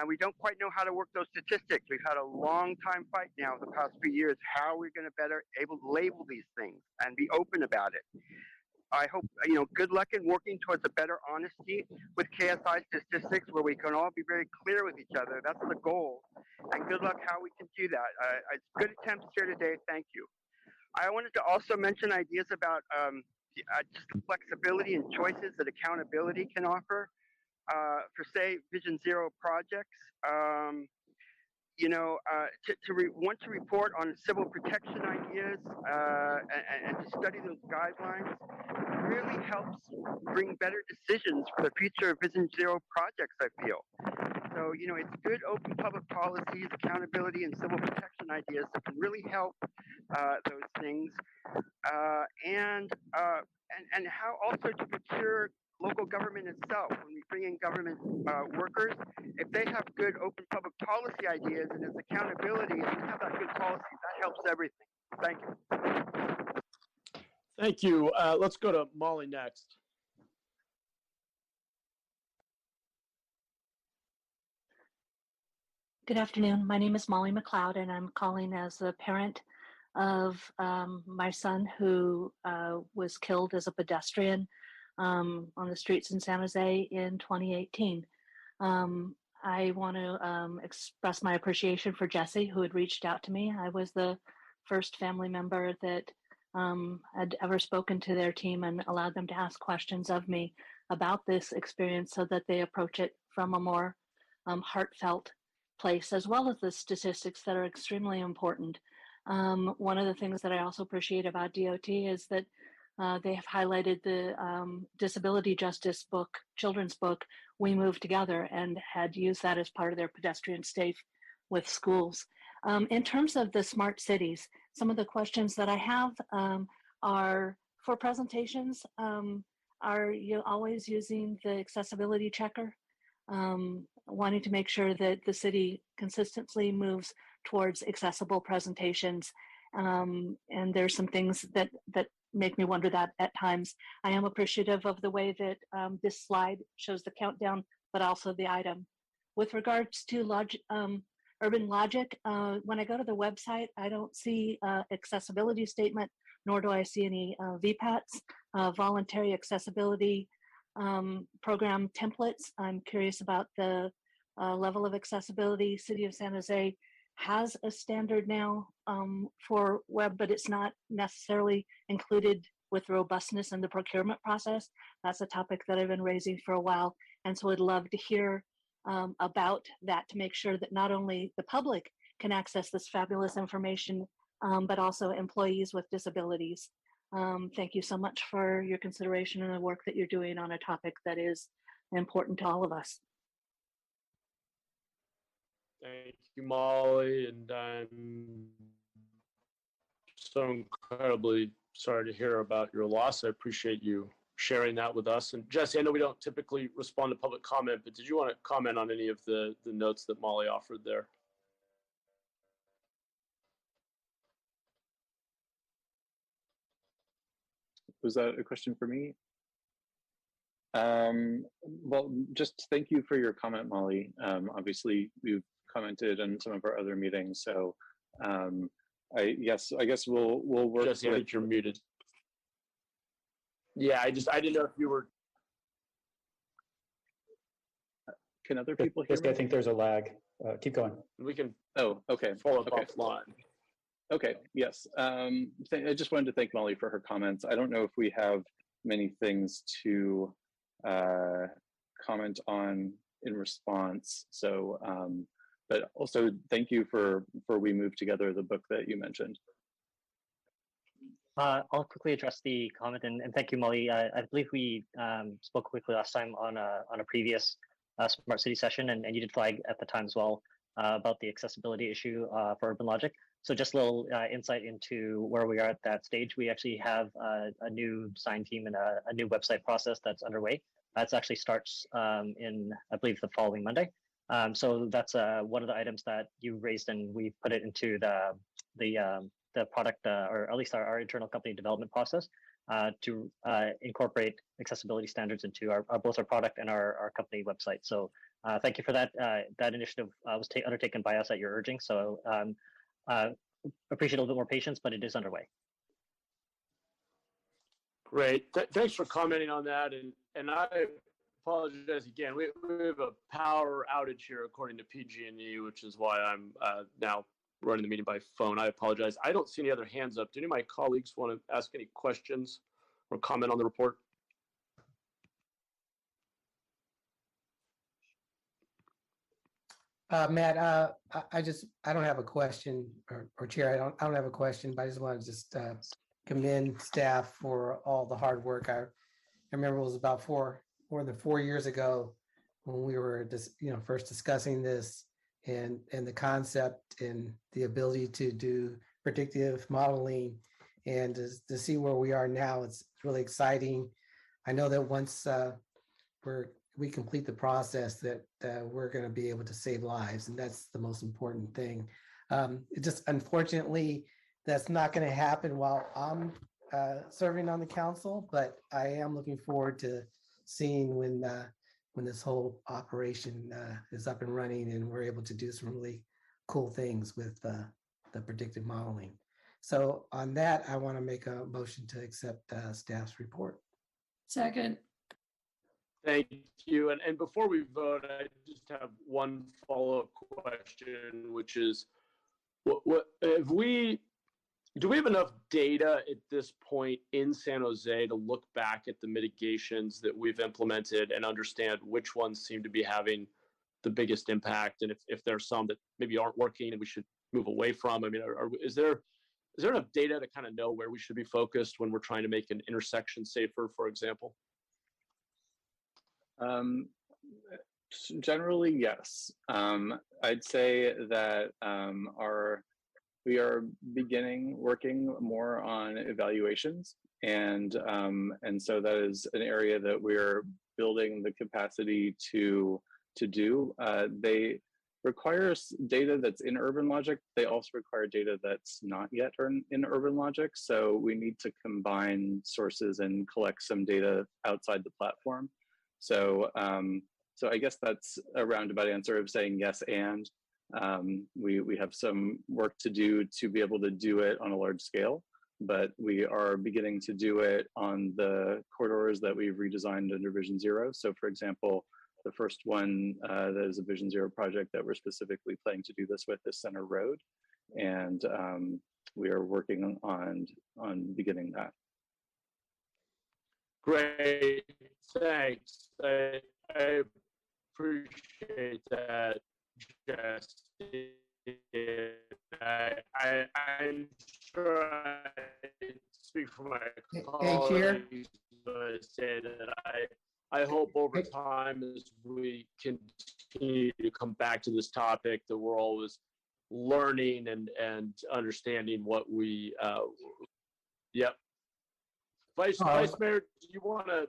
We don't quite know how to work those statistics. We've had a long time fight now the past few years. How are we going to better able to label these things and be open about it? I hope, good luck in working towards a better honesty with KSI statistics where we can all be very clear with each other. That's the goal. And good luck how we can do that. It's good attempts here today. Thank you. I wanted to also mention ideas about just the flexibility and choices that accountability can offer for, say, Vision Zero projects. Want to report on civil protection ideas and to study those guidelines really helps bring better decisions for the future of Vision Zero projects, I feel. So, it's good open public policies, accountability, and civil protection ideas that can really help those things. And how also to procure local government itself. When we bring in government workers, if they have good open public policy ideas and there's accountability and we have that good policy, that helps everything. Thank you. Thank you. Let's go to Molly next. Good afternoon. My name is Molly Mcleod, and I'm calling as a parent of my son who was killed as a pedestrian on the streets in San Jose in 2018. I want to express my appreciation for Jesse, who had reached out to me. I was the first family member that had ever spoken to their team and allowed them to ask questions of me about this experience so that they approach it from a more heartfelt place, as well as the statistics that are extremely important. One of the things that I also appreciate about DOT is that They have highlighted the disability justice book, children's book, We Move Together, and had used that as part of their pedestrian safe with schools. In terms of the smart cities, some of the questions that I have are for presentations. Are you always using the accessibility checker? Wanting to make sure that the city consistently moves towards accessible presentations. And there's some things that make me wonder that at times. I am appreciative of the way that this slide shows the countdown, but also the item. With regards to Urban Logic, when I go to the website, I don't see accessibility statement, nor do I see any VPATs, voluntary accessibility program templates. I'm curious about the level of accessibility. City of San Jose has a standard now for web, but it's not necessarily included with robustness in the procurement process. That's a topic that I've been raising for a while. And so I'd love to hear about that to make sure that not only the public can access this fabulous information, but also employees with disabilities. Thank you so much for your consideration and the work that you're doing on a topic that is important to all of us. Thank you, Molly, and I'm so incredibly sorry to hear about your loss. I appreciate you sharing that with us. And Jesse, I know we don't typically respond to public comment, but did you want to comment on any of the notes that Molly offered there? Was that a question for me? Well, just thank you for your comment, Molly. Obviously, you've commented on some of our other meetings, so I guess we'll work. Jesse, I think you're muted. Yeah, I didn't know if you were. Can other people hear me? I think there's a lag. Keep going. We can. Oh, okay. Follow up offline. Okay. Yes. I just wanted to thank Molly for her comments. I don't know if we have many things to comment on in response. So, but also thank you for We Move Together, the book that you mentioned. I'll quickly address the comment and thank you, Molly. I believe we spoke quickly last time on a previous Smart City session, and you did flag at the time as well about the accessibility issue for Urban Logic. So just a little insight into where we are at that stage. We actually have a new design team and a new website process that's underway. That actually starts in, I believe, the following Monday. So that's one of the items that you raised, and we put it into the product, or at least our internal company development process to incorporate accessibility standards into both our product and our company website. So thank you for that. That initiative was undertaken by us at your urging. So appreciate a little bit more patience, but it is underway. Great. Thanks for commenting on that. And I apologize again. We have a power outage here according to PG&E, which is why I'm now running the meeting by phone. I apologize. I don't see any other hands up. Do any of my colleagues want to ask any questions or comment on the report? Matt, I don't have a question, or Chair, I don't have a question, but I just want to just commend staff for all the hard work. I remember it was about more than 4 years ago when we were just, first discussing this and the concept and the ability to do predictive modeling, and to see where we are now, it's really exciting. I know that once we complete the process that we're going to be able to save lives, and that's the most important thing. It just, unfortunately, that's not going to happen while I'm serving on the council, but I am looking forward to seeing when this whole operation is up and running and we're able to do some really cool things with the predictive modeling. So on that, I want to make a motion to accept staff's report. Second. Thank you. And before we vote, I just have one follow-up question, which is, do we have enough data at this point in San Jose to look back at the mitigations that we've implemented and understand which ones seem to be having the biggest impact, and if there are some that maybe aren't working and we should move away from? I mean, is there is there enough data to kind of know where we should be focused when we're trying to make an intersection safer, for example? Generally, yes. I'd say that we are beginning working more on evaluations, and so that is an area that we're building the capacity to do. They require data that's in Urban Logic. They also require data that's not yet in Urban Logic. So we need to combine sources and collect some data outside the platform. So so I guess that's a roundabout answer of saying yes, and we have some work to do to be able to do it on a large scale, but we are beginning to do it on the corridors that we've redesigned under Vision Zero. So for example, the first one that is a Vision Zero project that we're specifically planning to do this with is Center Road, and we are working on beginning that. Great, thanks. I appreciate that, Jesse. I'm sure I speak for my colleagues when I say that I hope over time, as we continue to come back to this topic, that we're always learning and understanding what we. Yep. Vice Mayor, do you want to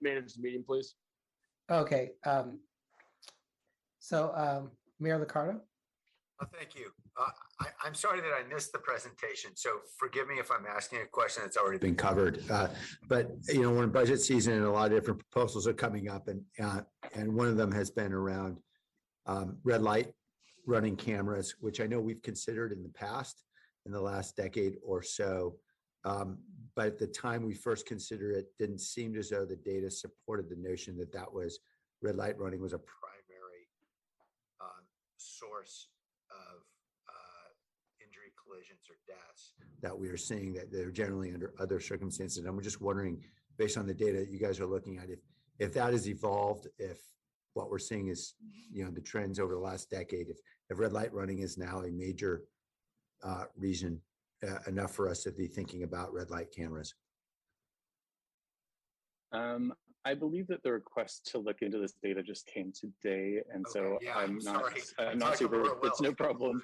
manage the meeting, please? Okay. So Mayor Liccardo? Thank you. I'm sorry that I missed the presentation, so forgive me if I'm asking a question that's already been covered. But you know, we're in budget season and a lot of different proposals are coming up, and one of them has been around red light running cameras, which I know we've considered in the past, in the last decade or so. But at the time we first considered it, didn't seem as though the data supported the notion that red light running was a primary source of injury, collisions, or deaths that we are seeing, that they're generally under other circumstances. And I'm just wondering, based on the data you guys are looking at, if that has evolved, if what we're seeing is, you know, the trends over the last decade, if red light running is now a major reason enough for us to be thinking about red light cameras. I believe that the request to look into this data just came today, and so yeah, I'm not super. It's no problem.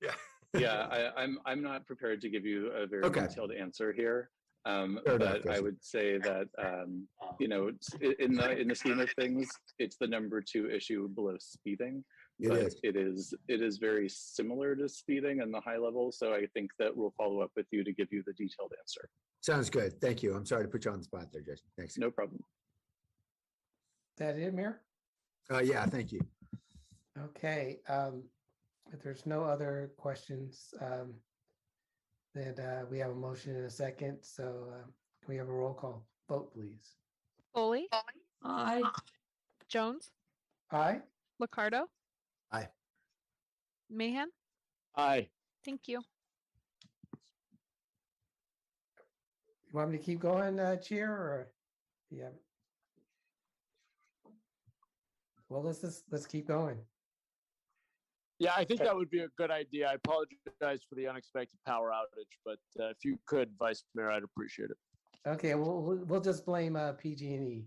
Yeah. Yeah, I'm not prepared to give you a very detailed answer here. But I would say that you know, in the scheme of things, it's the #2 issue below speeding. But it is very similar to speeding on the high level. So I think that we'll follow up with you to give you the detailed answer. Sounds good. Thank you. I'm sorry to put you on the spot there, Jason. Thanks. No problem. That it, Mayor? Yeah, thank you. Okay. If there's no other questions, then we have a motion in a second. So can we have a roll call vote, please? Foley? Aye. Jones? Aye. Liccardo? Aye. Mahan? Aye. Thank you. You want me to keep going, Chair, or yeah? Well, let's keep going. Yeah, I think that would be a good idea. I apologize for the unexpected power outage, but if you could, Vice Mayor, I'd appreciate it. Okay, we'll just blame PG&E.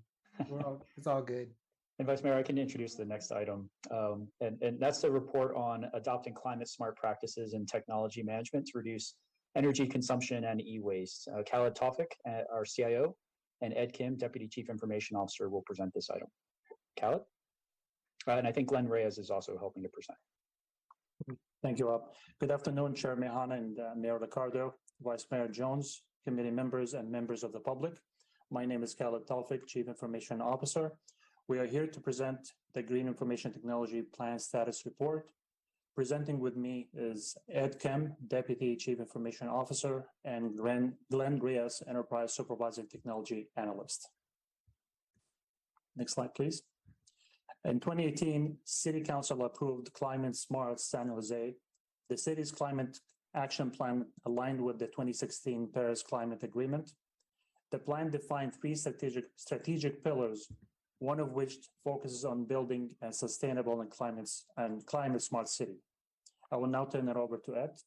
It's all good. And Vice Mayor, I can introduce the next item. And that's the report on adopting climate smart practices in technology management to reduce energy consumption and e-waste. Khaled Tawfiq, our CIO, and Ed Kim, Deputy Chief Information Officer, will present this item. Khaled? And I think Glenn Reyes is also helping to present. Thank you, Rob. Good afternoon, Chair Mahan and Mayor Liccardo, Vice Mayor Jones, committee members, and members of the public. My name is Khaled Tawfiq, Chief Information Officer. We are here to present the Green Information Technology Plan Status Report. Presenting with me is Ed Kim, Deputy Chief Information Officer, and Glenn Reyes, Enterprise Supervising Technology Analyst. Next slide, please. In 2018, City Council approved Climate Smart San Jose. The city's climate action plan aligned with the 2016 Paris Climate Agreement. The plan defined 3 strategic pillars, one of which focuses on building a sustainable and climate smart city. I will now turn it over to Ed.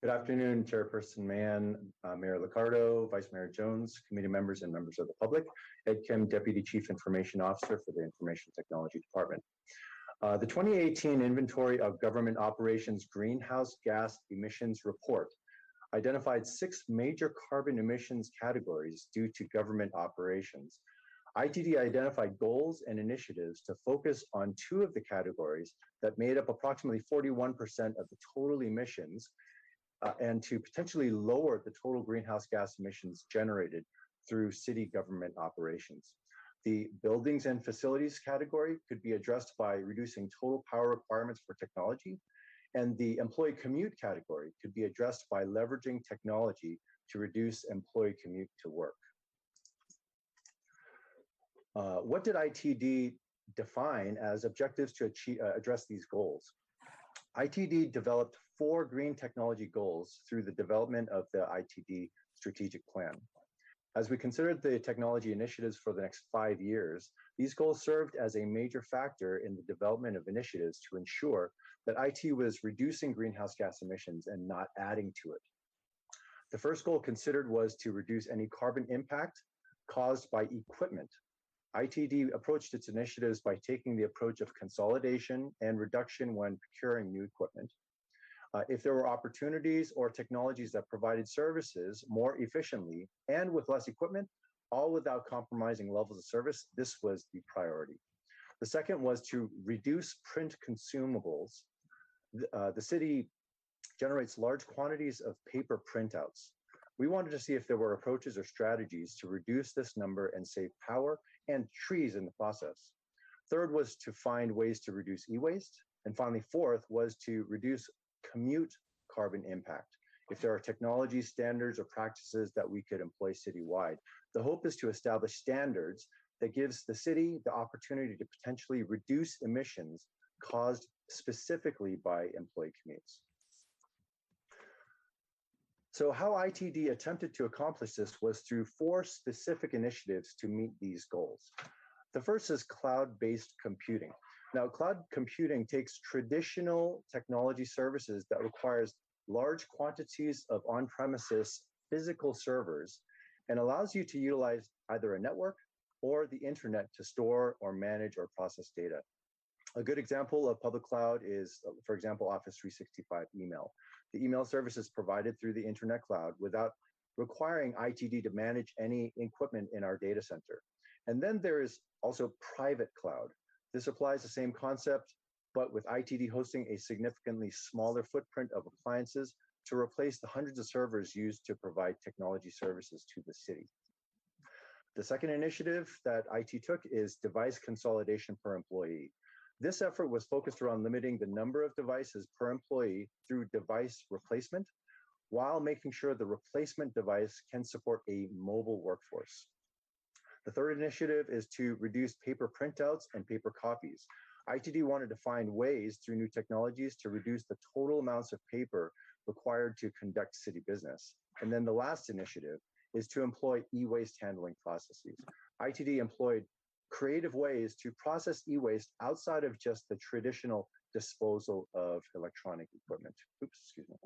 Good afternoon, Chairperson Mann, Mayor Liccardo, Vice Mayor Jones, committee members and members of the public. Ed Kim, Deputy Chief Information Officer for the Information Technology Department. The 2018 Inventory of Government Operations Greenhouse Gas Emissions Report identified 6 major carbon emissions categories due to government operations. ITD identified goals and initiatives to focus on 2 of the categories that made up approximately 41% of the total emissions, and to potentially lower the total greenhouse gas emissions generated through city government operations. The buildings and facilities category could be addressed by reducing total power requirements for technology, and the employee commute category could be addressed by leveraging technology to reduce employee commute to work. What did ITD define as objectives to address these goals? ITD developed 4 green technology goals through the development of the ITD strategic plan. As we considered the technology initiatives for the next 5 years, these goals served as a major factor in the development of initiatives to ensure that IT was reducing greenhouse gas emissions and not adding to it. The first goal considered was to reduce any carbon impact caused by equipment. ITD approached its initiatives by taking the approach of consolidation and reduction when procuring new equipment. If there were opportunities or technologies that provided services more efficiently and with less equipment, all without compromising levels of service, this was the priority. The second was to reduce print consumables. The city generates large quantities of paper printouts. We wanted to see if there were approaches or strategies to reduce this number and save power and trees in the process. Third was to find ways to reduce e-waste. And finally, fourth was to reduce commute carbon impact. If there are technology standards or practices that we could employ citywide, the hope is to establish standards that gives the city the opportunity to potentially reduce emissions caused specifically by employee commutes. So how ITD attempted to accomplish this was through 4 specific initiatives to meet these goals. The first is cloud-based computing. Now, cloud computing takes traditional technology services that requires large quantities of on-premises physical servers and allows you to utilize either a network or the internet to store or manage or process data. A good example of public cloud is, for example, Office 365 email. The email service is provided through the internet cloud without requiring ITD to manage any equipment in our data center. And then there is also private cloud. This applies the same concept, but with ITD hosting a significantly smaller footprint of appliances to replace the hundreds of servers used to provide technology services to the city. The second initiative that IT took is device consolidation per employee. This effort was focused around limiting the number of devices per employee through device replacement, while making sure the replacement device can support a mobile workforce. The third initiative is to reduce paper printouts and paper copies. ITD wanted to find ways through new technologies to reduce the total amounts of paper required to conduct city business. And then the last initiative is to employ e-waste handling processes. ITD employed creative ways to process e-waste outside of just the traditional disposal of electronic equipment. Oops, excuse me.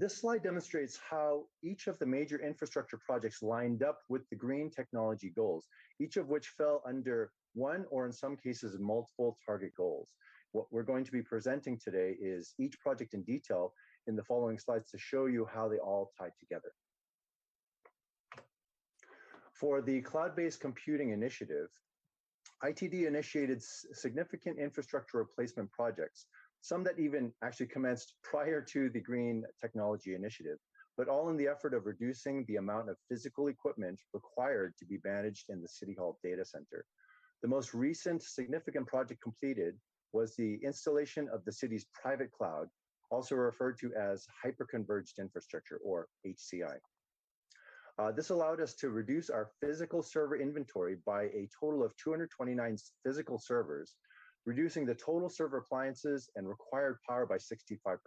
This slide demonstrates how each of the major infrastructure projects lined up with the green technology goals, each of which fell under one or in some cases multiple target goals. What we're going to be presenting today is each project in detail in the following slides to show you how they all tie together. For the cloud-based computing initiative, ITD initiated significant infrastructure replacement projects, some that even actually commenced prior to the Green Technology Initiative, but all in the effort of reducing the amount of physical equipment required to be managed in the City Hall data center. The most recent significant project completed was the installation of the city's private cloud, also referred to as hyper-converged infrastructure, or HCI. This allowed us to reduce our physical server inventory by a total of 229 physical servers, reducing the total server appliances and required power by 65%.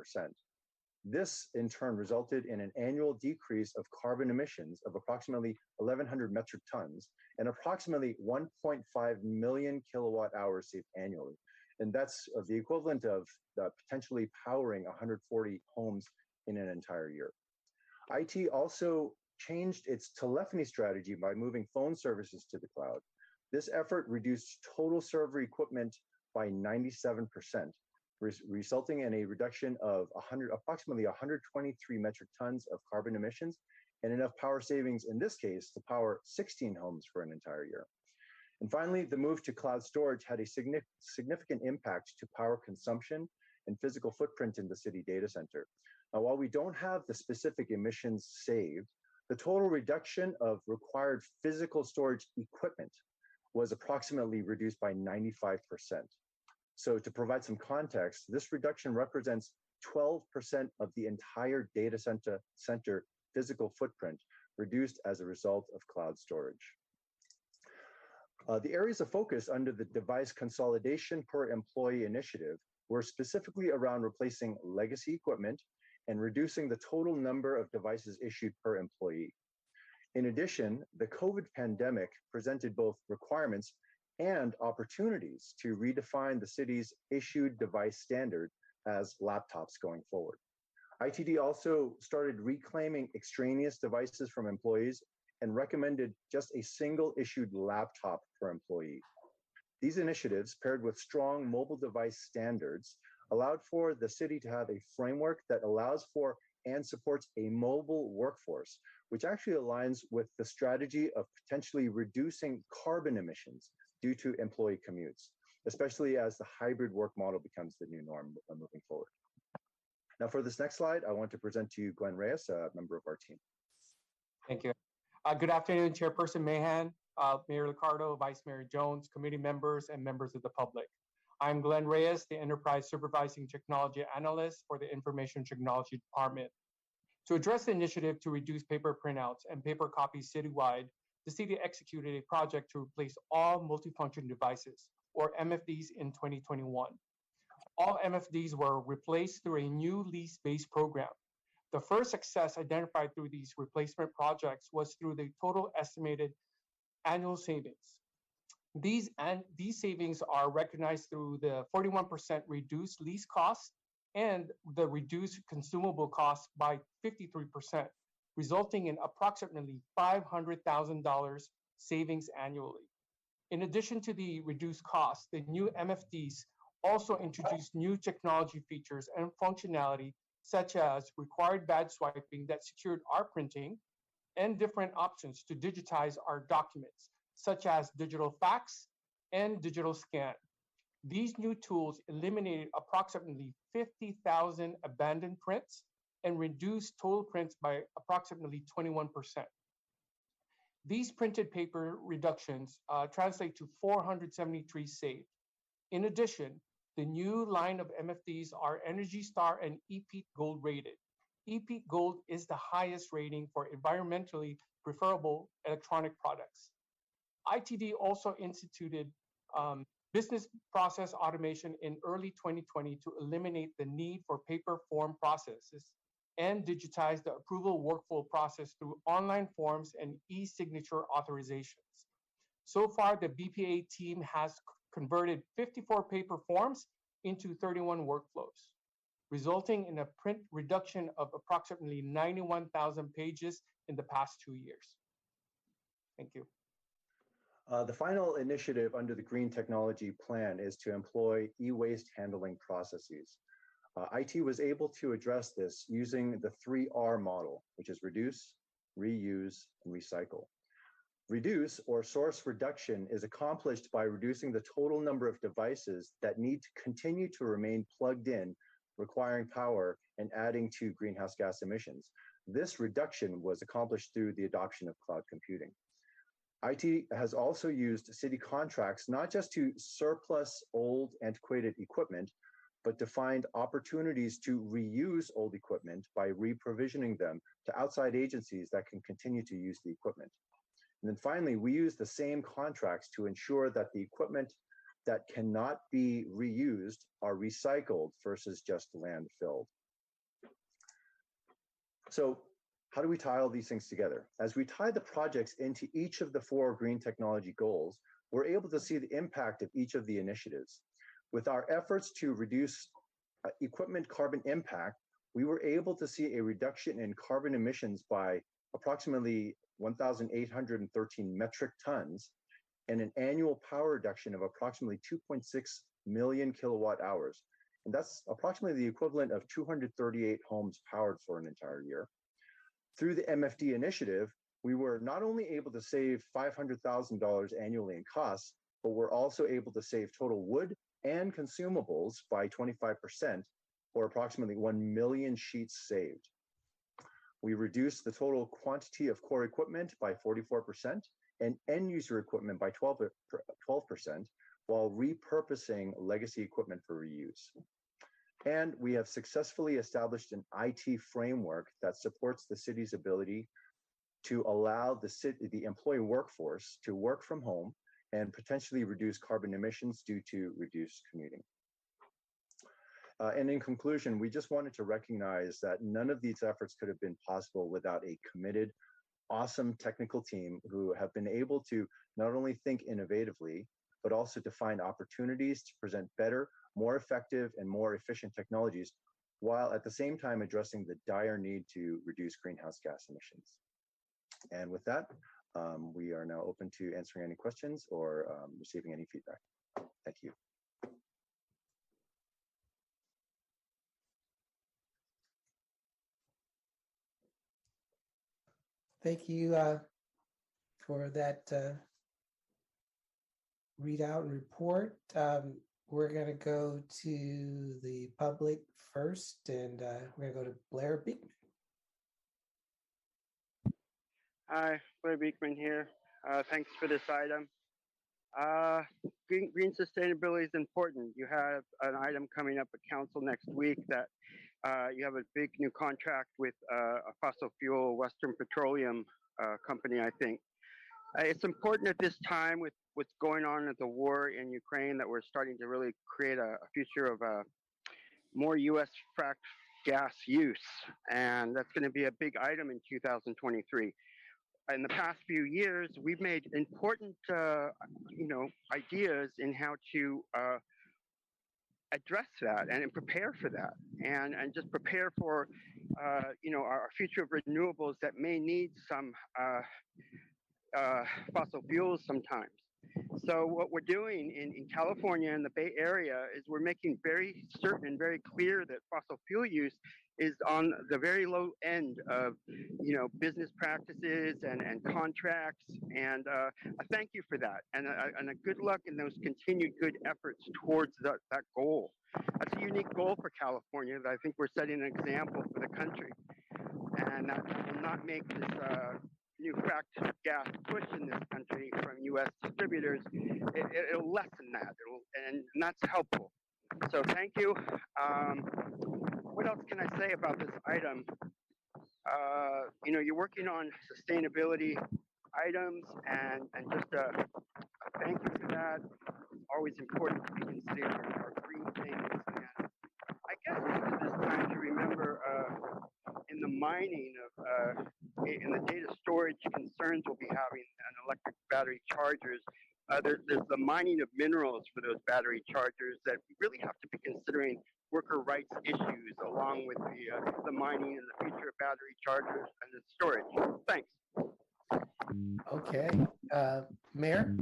This, in turn, resulted in an annual decrease of carbon emissions of approximately 1,100 metric tons and approximately 1.5 million kilowatt hours saved annually. And that's the equivalent of potentially powering 140 homes in an entire year. IT also changed its telephony strategy by moving phone services to the cloud. This effort reduced total server equipment by 97%, resulting in a reduction of approximately 123 metric tons of carbon emissions and enough power savings in this case to power 16 homes for an entire year. And finally, the move to cloud storage had a significant impact to power consumption and physical footprint in the city data center. Now, while we don't have the specific emissions saved, the total reduction of required physical storage equipment was approximately reduced by 95%. So to provide some context, this reduction represents 12% of the entire data center physical footprint reduced as a result of cloud storage. The areas of focus under the device consolidation per employee initiative were specifically around replacing legacy equipment and reducing the total number of devices issued per employee. In addition, the COVID pandemic presented both requirements and opportunities to redefine the city's issued device standard as laptops going forward. ITD also started reclaiming extraneous devices from employees and recommended just a single issued laptop per employee. These initiatives, paired with strong mobile device standards, allowed for the city to have a framework that allows for and supports a mobile workforce, which actually aligns with the strategy of potentially reducing carbon emissions due to employee commutes, especially as the hybrid work model becomes the new norm moving forward. Now for this next slide, I want to present to you Glenn Reyes, a member of our team. Thank you. Good afternoon, Chairperson Mahan, Mayor Liccardo, Vice Mayor Jones, committee members, and members of the public. I'm Glenn Reyes, the Enterprise Supervising Technology Analyst for the Information Technology Department. To address the initiative to reduce paper printouts and paper copies citywide, the city executed a project to replace all multifunction devices, or MFDs, in 2021. All MFDs were replaced through a new lease-based program. The first success identified through these replacement projects was through the total estimated annual savings. These savings are recognized through the 41% reduced lease costs and the reduced consumable costs by 53%, resulting in approximately $500,000 savings annually. In addition to the reduced costs, the new MFDs also introduced new technology features and functionality, such as required badge swiping that secured our printing, and different options to digitize our documents, such as digital fax and digital scan. These new tools eliminated approximately 50,000 abandoned prints and reduced total prints by approximately 21%. These printed paper reductions translate to 470 trees saved. In addition, the new line of MFDs are Energy Star and EPEAT Gold rated. EPEAT Gold is the highest rating for environmentally preferable electronic products. ITD also instituted business process automation in early 2020 to eliminate the need for paper form processes and digitize the approval workflow process through online forms and e-signature authorizations. So far, the BPA team has converted 54 paper forms into 31 workflows, resulting in a print reduction of approximately 91,000 pages in the past 2 years. Thank you. The final initiative under the Green Technology Plan is to employ e-waste handling processes. IT was able to address this using the 3R model, which is reduce, reuse, and recycle. Reduce, or source reduction, is accomplished by reducing the total number of devices that need to continue to remain plugged in, requiring power and adding to greenhouse gas emissions. This reduction was accomplished through the adoption of cloud computing. IT has also used city contracts not just to surplus old antiquated equipment, but to find opportunities to reuse old equipment by reprovisioning them to outside agencies that can continue to use the equipment. And then finally, we use the same contracts to ensure that the equipment that cannot be reused are recycled versus just landfilled. So how do we tie all these things together? As we tie the projects into each of the 4 green technology goals, we're able to see the impact of each of the initiatives. With our efforts to reduce equipment carbon impact, we were able to see a reduction in carbon emissions by approximately 1,813 metric tons and an annual power reduction of approximately 2.6 million kilowatt hours. And that's approximately the equivalent of 238 homes powered for an entire year. Through the MFD initiative, we were not only able to save $500,000 annually in costs, but we're also able to save total wood and consumables by 25%, or approximately 1 million sheets saved. We reduced the total quantity of core equipment by 44% and end user equipment by 12%, while repurposing legacy equipment for reuse. And we have successfully established an IT framework that supports the city's ability to allow the employee workforce to work from home and potentially reduce carbon emissions due to reduced commuting. And in conclusion, we just wanted to recognize that none of these efforts could have been possible without a committed, awesome technical team who have been able to not only think innovatively, but also to find opportunities to present better, more effective, and more efficient technologies, while at the same time addressing the dire need to reduce greenhouse gas emissions. And with that, we are now open to answering any questions or receiving any feedback. Thank you. Thank you for that readout and report. We're going to go to the public first, and we're going to go to Blair Beekman. Hi, Blair Beekman here. Thanks for this item. Green sustainability is important. You have an item coming up at council next week that you have a big new contract with a fossil fuel Western Petroleum company, I think. It's important at this time with what's going on at the war in Ukraine that we're starting to really create a future of more U.S. fracked gas use. And that's going to be a big item in 2023. In the past few years, we've made important, ideas in how to address that and prepare for that, and just prepare for, our future of renewables that may need some fossil fuels sometimes. So what we're doing in California and the Bay Area is we're making very certain and very clear that fossil fuel use is on the very low end of, business practices and contracts. And I thank you for that. And a good luck in those continued good efforts towards that goal. That's a unique goal for California that I think we're setting an example for the country. And that will not make this new fracked gas push in this country from U.S. distributors. It'll lessen that, and that's helpful. So thank you. What else can I say about this item? You're working on sustainability items, and just a thank you for that. It's always important to be considered our green things. And I guess this is time to remember in the mining of in the data storage concerns we'll be having on electric battery chargers. There's the mining of minerals for those battery chargers that we really have to be considering worker rights issues along with the mining and the future of battery chargers and the storage. Thanks. Okay, Mayor.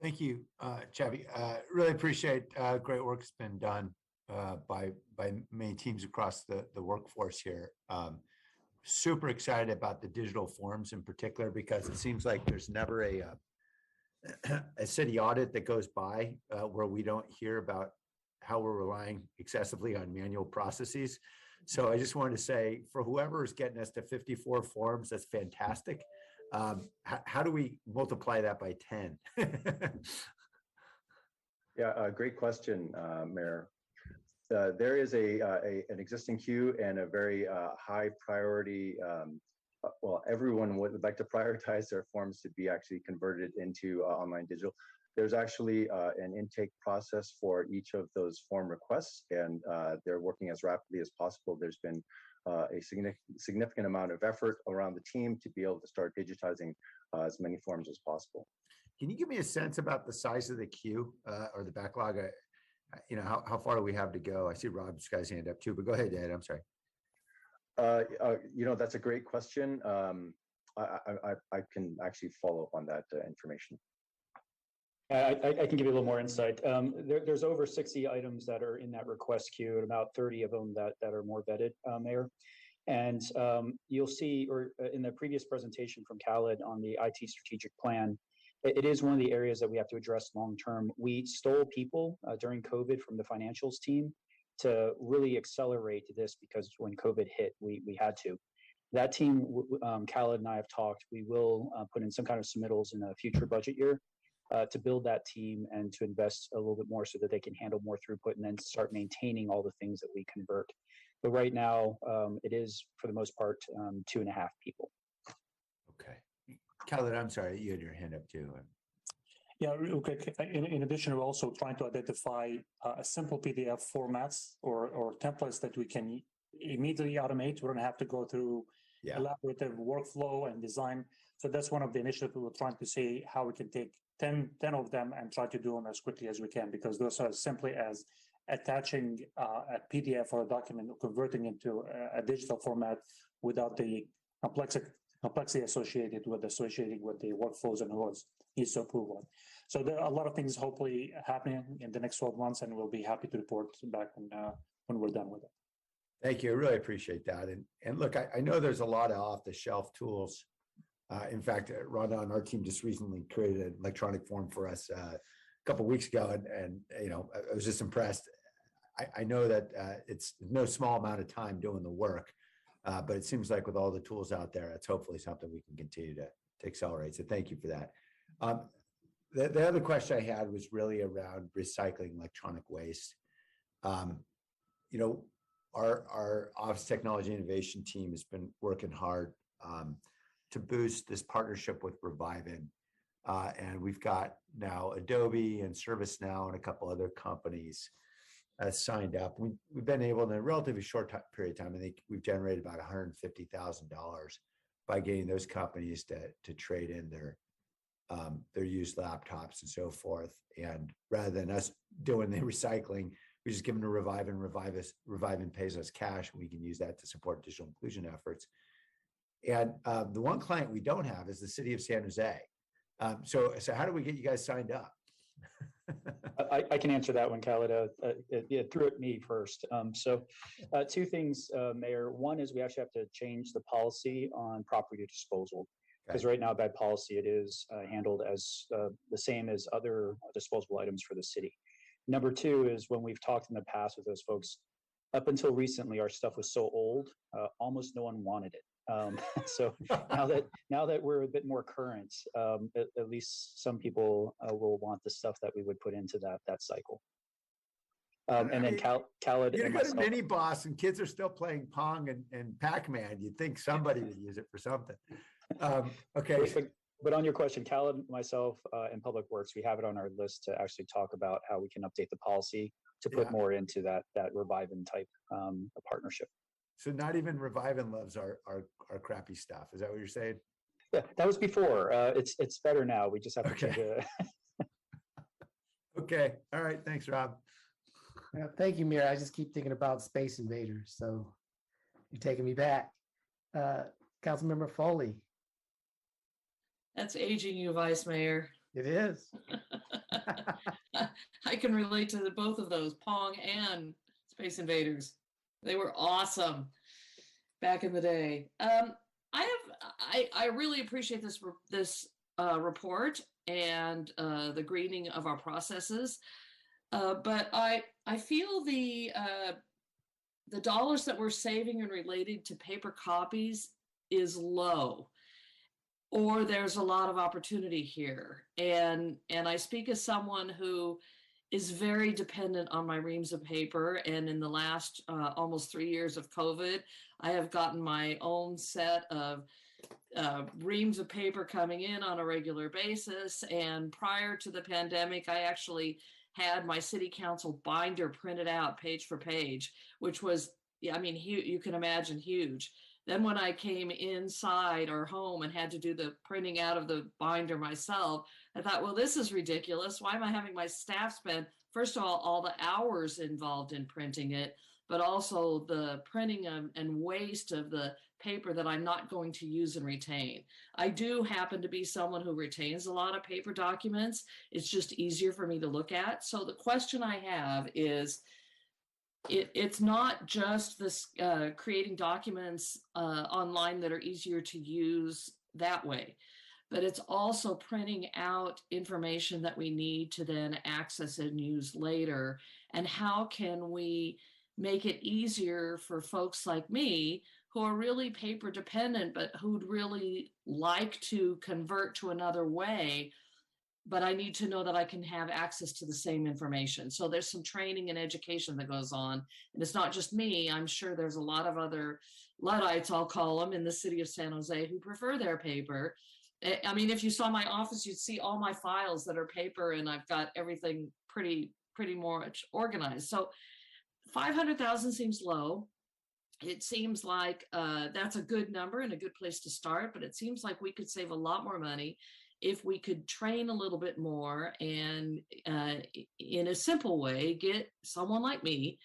Thank you, Chavi. Really appreciate great work that's been done by many teams across the workforce here. Super excited about the digital forms in particular, because it seems like there's never a city audit that goes by where we don't hear about how we're relying excessively on manual processes. So I just wanted to say, for whoever is getting us to 54 forms, that's fantastic. How do we multiply that by 10? Yeah, great question, Mayor. There is an existing queue and a very high priority. Well, everyone would like to prioritize their forms to be actually converted into online digital. There's actually an intake process for each of those form requests, and they're working as rapidly as possible. There's been a significant amount of effort around the team to be able to start digitizing as many forms as possible. Can you give me a sense about the size of the queue or the backlog? How far do we have to go? I see Rob's got his hand up too, but go ahead, Ed. I'm sorry. That's a great question. I can actually follow up on that information. I can give you a little more insight. There's over 60 items that are in that request queue, and about 30 of them that are more vetted, Mayor. And you'll see, or in the previous presentation from Khaled on the IT strategic plan, it is one of the areas that we have to address long-term. We stole people during COVID from the financials team to really accelerate this because when COVID hit, we had to. That team, Khaled and I have talked, we will put in some kind of submittals in a future budget year to build that team and to invest a little bit more so that they can handle more throughput and then start maintaining all the things that we convert. But right now, it is, for the most part, 2.5 people. Okay. Khaled, I'm sorry, you had your hand up too. Yeah, okay. In addition, we're also trying to identify a simple PDF formats or templates that we can immediately automate. We don't have to go through elaborative workflow and design. So that's one of the initiatives we're trying to see how we can take 10 of them and try to do them as quickly as we can, because those are simply as attaching a PDF or a document, converting into a digital format without the complexity associated with the workflows and who needs to approve on. So there are a lot of things hopefully happening in the next 12 months, and we'll be happy to report back when we're done with it. Thank you. I really appreciate that. And look, I know there's a lot of off-the-shelf tools. In fact, Rhonda on our team just recently created an electronic form for us a couple of weeks ago, and I was just impressed. I know that it's no small amount of time doing the work, but it seems like with all the tools out there, it's hopefully something we can continue to accelerate. So thank you for that. The other question I had was really around recycling electronic waste. Our Office Technology Innovation team has been working hard to boost this partnership with Revivin. And we've got now Adobe and ServiceNow and a couple other companies signed up. We've been able in a relatively short period of time, I think we've generated about $150,000 by getting those companies to trade in their used laptops and so forth. And rather than us doing the recycling, we just give them to Revivin. Revivin pays us cash, and we can use that to support digital inclusion efforts. And the one client we don't have is the city of San Jose. So how do we get you guys signed up? I can answer that one, Khaled. It threw at me first. Two things, Mayor. One is we actually have to change the policy on property disposal. Because right now, by policy, it is handled as the same as other disposable items for the city. Number two is when we've talked in the past with those folks, up until recently, our stuff was so old, almost no one wanted it. So now that we're a bit more current, at least some people will want the stuff that we would put into that cycle. And then Khaled, you got a mini boss, and kids are still playing Pong and Pac-Man. You'd think somebody would use it for something. Okay. But on your question, Khaled, myself, and Public Works, we have it on our list to actually talk about how we can update the policy to put more into that Revivin type partnership. So not even Revivin loves our crappy stuff. Is that what you're saying? Yeah, that was before. It's better now. We just have to change it. Okay. All right. Thanks, Rob. Thank you, Mayor. I just keep thinking about Space Invaders. So you're taking me back. Councilmember Foley. That's aging you, Vice Mayor. It is. I can relate to both of those, Pong and Space Invaders. They were awesome back in the day. I really appreciate this report and the greening of our processes. But I feel the dollars that we're saving and related to paper copies is low, or there's a lot of opportunity here. And I speak as someone who is very dependent on my reams of paper. And in the last almost 3 years of COVID, I have gotten my own set of reams of paper coming in on a regular basis. And prior to the pandemic, I actually had my city council binder printed out page for page, which was, I mean, you can imagine, huge. Then when I came inside our home and had to do the printing out of the binder myself, I thought, well, this is ridiculous. Why am I having my staff spend, first of all the hours involved in printing it, but also the printing and waste of the paper that I'm not going to use and retain. I do happen to be someone who retains a lot of paper documents. It's just easier for me to look at. So the question I have is, it's not just this creating documents online that are easier to use that way, but it's also printing out information that we need to then access and use later. And how can we make it easier for folks like me who are really paper dependent, but who'd really like to convert to another way, but I need to know that I can have access to the same information. So there's some training and education that goes on. And it's not just me. I'm sure there's a lot of other Luddites, I'll call them, in the city of San Jose who prefer their paper. I mean, if you saw my office, you'd see all my files that are paper, and I've got everything pretty much organized. So 500,000 seems low. It seems like that's a good number and a good place to start, but it seems like we could save a lot more money if we could train a little bit more and in a simple way, get someone like me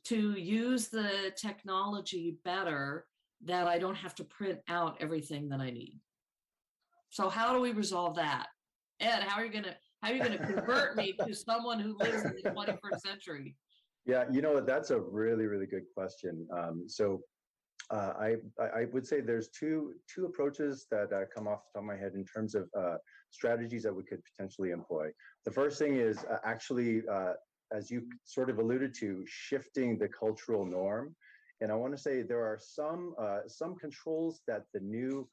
to use the technology better, that I don't have to print out everything that I need. So how do we resolve that? Ed, how are you gonna convert me to someone who lives in the 21st century? Yeah, that's a really, really good question. I would say there's two approaches that come off the top of my head in terms of strategies that we could potentially employ. The first thing is actually, as you sort of alluded to, shifting the cultural norm. And I want to say there are some controls that the new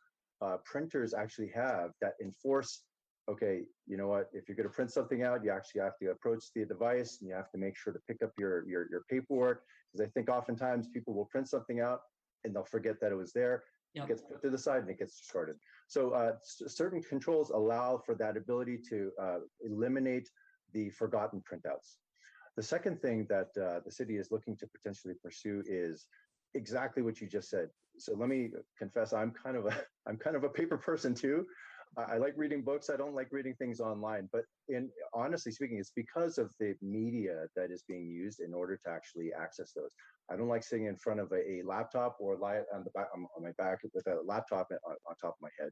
printers actually have that enforce, okay, you know what, if you're going to print something out, you actually have to approach the device and you have to make sure to pick up your paperwork. Because I think oftentimes people will print something out and they'll forget that it was there. Yep. It gets put to the side and it gets discarded. So certain controls allow for that ability to eliminate the forgotten printouts. The second thing that the city is looking to potentially pursue is exactly what you just said. So let me confess, I'm kind of a paper person too. I like reading books. I don't like reading things online. But honestly speaking, it's because of the media that is being used in order to actually access those. I don't like sitting in front of a laptop or lie on my back with a laptop on top of my head.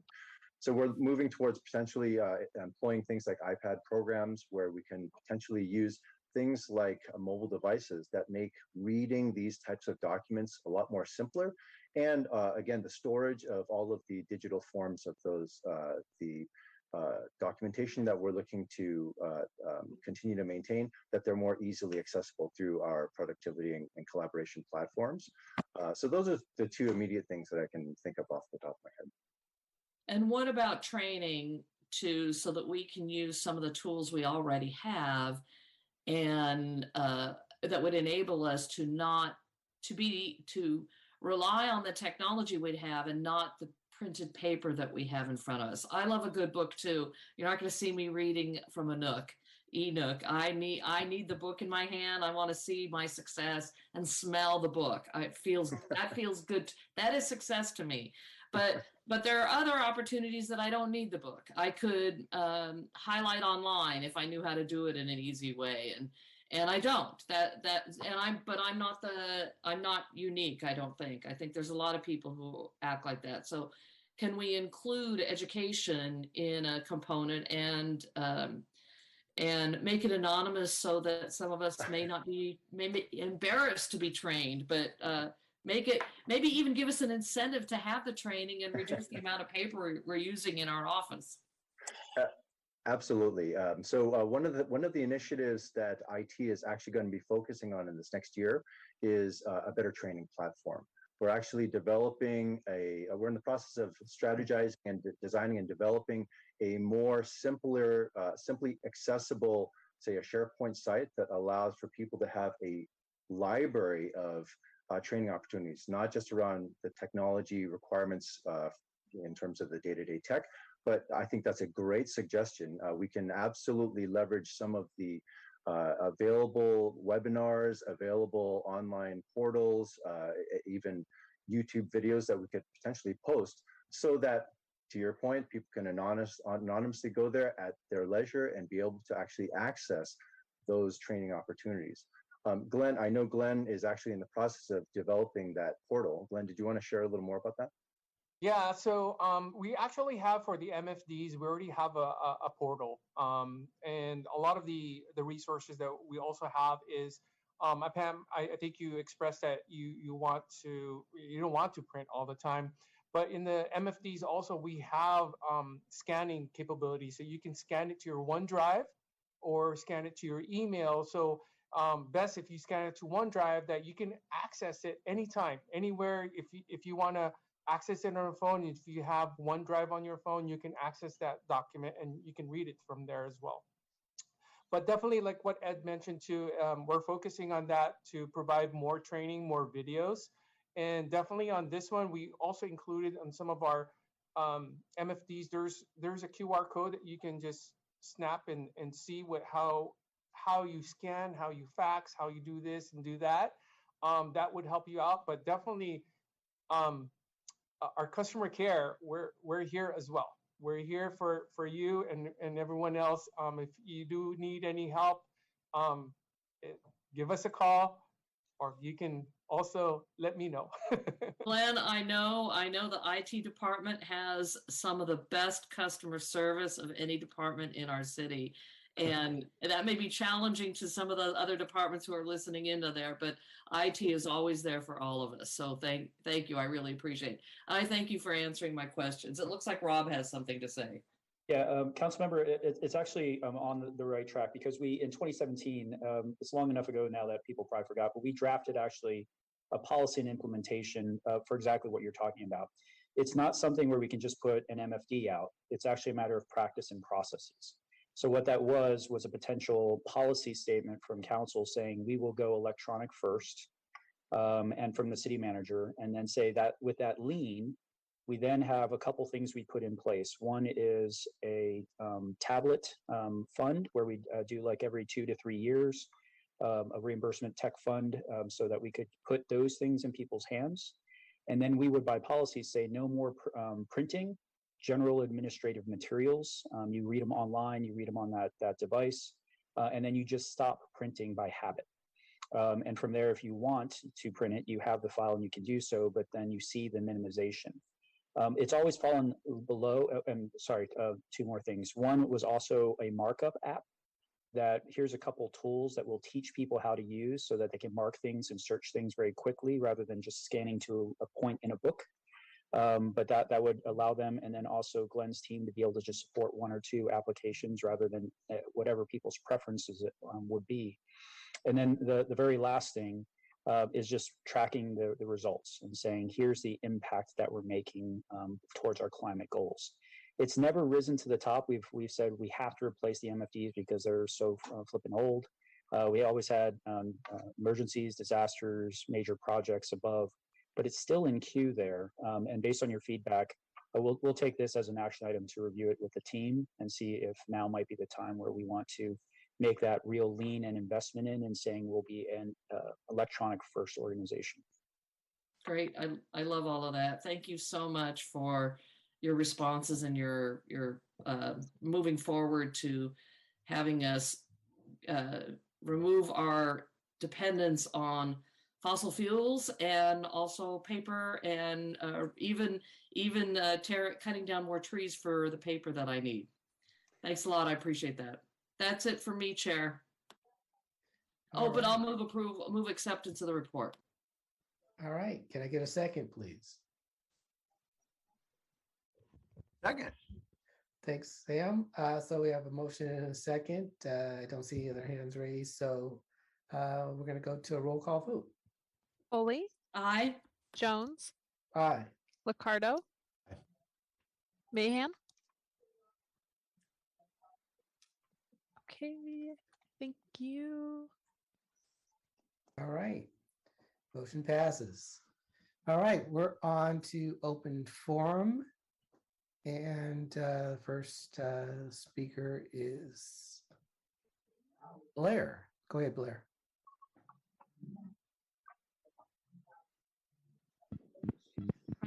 So we're moving towards potentially employing things like iPad programs where we can potentially use things like mobile devices that make reading these types of documents a lot more simpler. And again, the storage of all of the digital forms of those, the documentation that we're looking to continue to maintain, that they're more easily accessible through our productivity and collaboration platforms. So those are the two immediate things that I can think of off the top of my head. And what about training so that we can use some of the tools we already have, and that would enable us to rely on the technology we'd have and not the printed paper that we have in front of us. I love a good book too. You're not going to see me reading from e-Nook. I need the book in my hand. I want to see my success and smell the book. That feels good. That is success to me. But there are other opportunities that I don't need the book. I could highlight online if I knew how to do it in an easy way, and I don't. I'm not unique. I don't think. I think there's a lot of people who act like that. So, can we include education in a component and make it anonymous so that some of us may be embarrassed to be trained, but maybe even give us an incentive to have the training and reduce the amount of paper we're using in our office. Absolutely. So one of the initiatives that IT is actually going to be focusing on in this next year is a better training platform. We're actually developing we're in the process of strategizing and designing and developing a more simply accessible, say, a SharePoint site that allows for people to have a library of training opportunities, not just around the technology requirements in terms of the day-to-day tech, but I think that's a great suggestion. We can absolutely leverage some of the available webinars, available online portals, even YouTube videos that we could potentially post so that, to your point, people can anonymously go there at their leisure and be able to actually access those training opportunities. Glenn, I know Glenn is actually in the process of developing that portal. Glenn, did you want to share a little more about that? Yeah, so we actually have for the MFDs, we already have a portal. And a lot of the resources that we also have is, Pam, I think you expressed that you don't want to print all the time. But in the MFDs also, we have scanning capabilities. So you can scan it to your OneDrive or scan it to your email. So best if you scan it to OneDrive, that you can access it anytime, anywhere. If you want to access it on your phone, if you have OneDrive on your phone, you can access that document and you can read it from there as well. But definitely, like what Ed mentioned too, we're focusing on that to provide more training, more videos. And definitely on this one, we also included on some of our MFDs, there's a QR code that you can just snap and see how you scan, how you fax, how you do this and do that. That would help you out. But definitely our customer care, we're here as well. We're here for you and everyone else. If you do need any help, give us a call, or you can also let me know. Glenn, I know the IT department has some of the best customer service of any department in our city. And that may be challenging to some of the other departments who are listening into there, but IT is always there for all of us. So thank you. I really appreciate it. I thank you for answering my questions. It looks like Rob has something to say. Yeah, Councilmember, it's actually on the right track, because we, in 2017, it's long enough ago now that people probably forgot, but we drafted actually a policy and implementation for exactly what you're talking about. It's not something where we can just put an MFD out. It's actually a matter of practice and processes. So what that was a potential policy statement from council saying we will go electronic first, and from the city manager, and then say that with that lean, we then have a couple things we put in place. One is a tablet fund where we do like every 2 to 3 years, a reimbursement tech fund, so that we could put those things in people's hands. And then we would by policy say no more printing general administrative materials. You read them online, you read them on that device, and then you just stop printing by habit. And from there, if you want to print it, you have the file and you can do so, but then you see the minimization. It's always fallen below, and sorry, 2 more things. One was also a markup app that here's a couple tools that will teach people how to use so that they can mark things and search things very quickly rather than just scanning to a point in a book. But that would allow them, and then also Glenn's team, to be able to just support 1 or 2 applications rather than whatever people's preferences would be. And then the very last thing is just tracking the results and saying, here's the impact that we're making towards our climate goals. It's never risen to the top. We've said we have to replace the MFDs because they're so flipping old. We always had emergencies, disasters, major projects above, but it's still in queue there. And based on your feedback, we'll take this as an action item to review it with the team and see if now might be the time where we want to make that real lean and investment in, and saying we'll be an electronic first organization. Great. I love all of that. Thank you so much for your responses and your moving forward to having us remove our dependence on fossil fuels and also paper, and even cutting down more trees for the paper that I need. Thanks a lot. I appreciate that. That's it for me, Chair. All but right. I'll move acceptance of the report. All right. Can I get a second, please? Second. Thanks, Sam. So we have a motion and a second. I don't see any other hands raised. So we're going to go to a roll call vote. Foley, Aye. Jones, Aye. Liccardo, Mahan. Okay, thank you. All right. Motion passes. All right, we're on to open forum. And first speaker is Blair. Go ahead, Blair.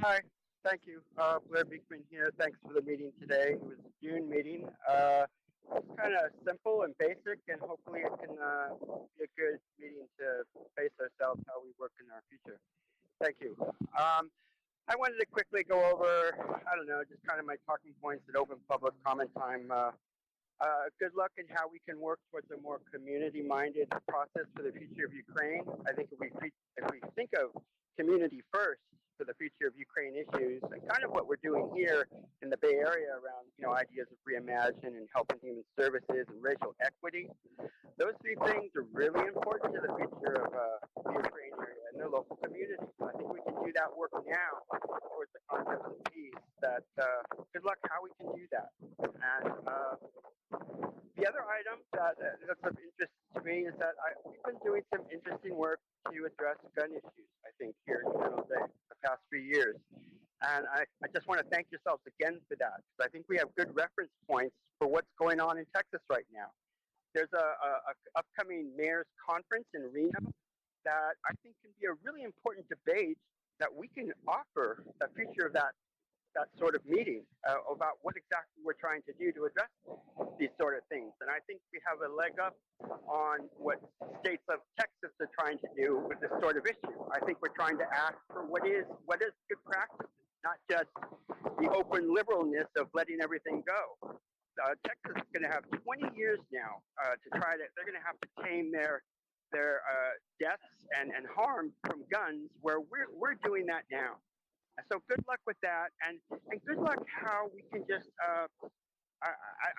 Hi, thank you. Blair Beekman here. Thanks for the meeting today. It was a June meeting. It's kind of simple and basic, and hopefully it can be a good meeting to face ourselves how we work in our future. Thank you. I wanted to quickly go over, I don't know, just kind of my talking points at open public comment time. Good luck in how we can work towards a more community-minded process for the future of Ukraine. I think if we think of community first for the future of Ukraine issues, and kind of what we're doing here in the Bay Area around, ideas of reimagine and helping human services and racial equity, those three things are really important to the future of the Ukraine area and the local community. I think we can do that work now towards the concept of peace. That good luck how we can do that. And the other item that's of interest to me is that we've been doing some interesting work to address gun issues, I think, here in San Jose the past few years. And I just want to thank yourselves again for that, because I think we have good reference points for what's going on in Texas right now. There's a upcoming mayor's conference in Reno that I think can be a really important debate that we can offer the future of that sort of meeting about what exactly we're trying to do to address these sort of things. And I think we have a leg up on what states of Texas are trying to do with this sort of issue. I think we're trying to ask for what is good practice, not just the open liberalness of letting everything go. Texas is going to have 20 years now they're going to have to tame their deaths and harm from guns, where we're doing that now. So good luck with that, and good luck how we can just.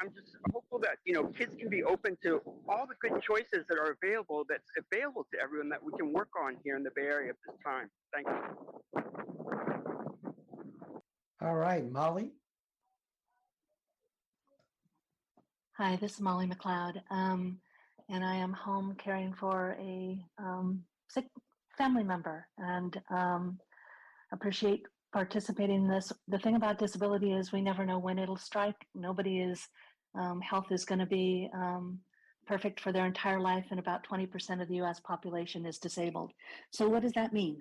I'm just hopeful that kids can be open to all the good choices that are available. That's available to everyone that we can work on here in the Bay Area at this time. Thank you. All right, Molly. Hi, this is Molly Mcleod, and I am home caring for a sick family member, and appreciate participating in this. The thing about disability is we never know when it'll strike. Nobody's health is going to be perfect for their entire life, and about 20% of the US population is disabled. So what does that mean?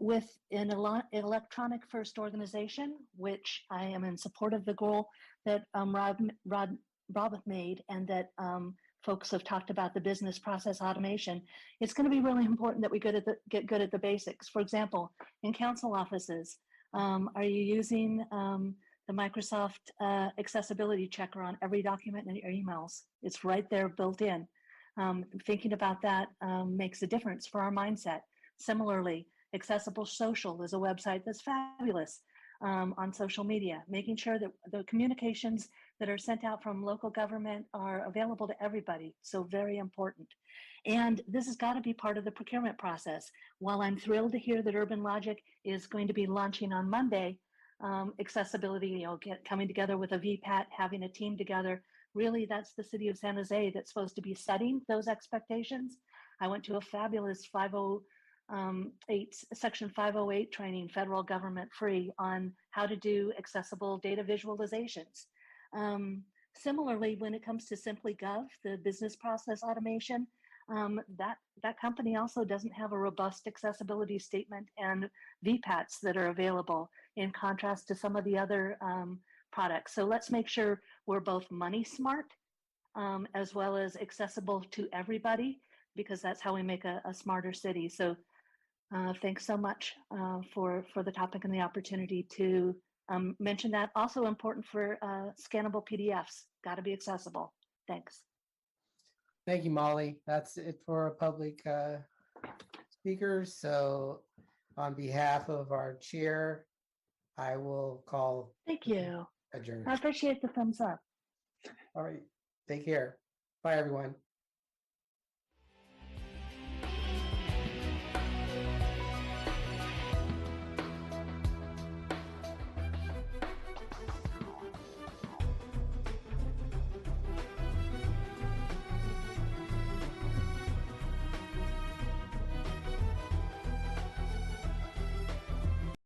With an electronic first organization, which I am in support of the goal that Rob made, and that folks have talked about, the business process automation, it's going to be really important that we get good at the basics. For example, in council offices, are you using the Microsoft accessibility checker on every document in your emails? It's right there built in. Thinking about that makes a difference for our mindset. Similarly, Accessible Social is a website that's fabulous on social media, making sure that the communications that are sent out from local government are available to everybody. So very important. And this has got to be part of the procurement process. While I'm thrilled to hear that Urban Logic is going to be launching on Monday, accessibility, coming together with a VPAT, having a team together, really that's the city of San Jose that's supposed to be setting those expectations. I went to a fabulous Section 508 training, federal government free, on how to do accessible data visualizations. Similarly, when it comes to Simply Gov, the business process automation, that company also doesn't have a robust accessibility statement and VPATs that are available, in contrast to some of the other products. So let's make sure we're both money smart as well as accessible to everybody, because that's how we make a smarter city. So thanks so much for the topic and the opportunity to mention that. Also important for scannable PDFs, got to be accessible. Thanks. Thank you, Molly. That's it for public speakers. So on behalf of our chair, I will call. Thank you. Adjourned. I appreciate the thumbs up. All right. Take care. Bye, everyone.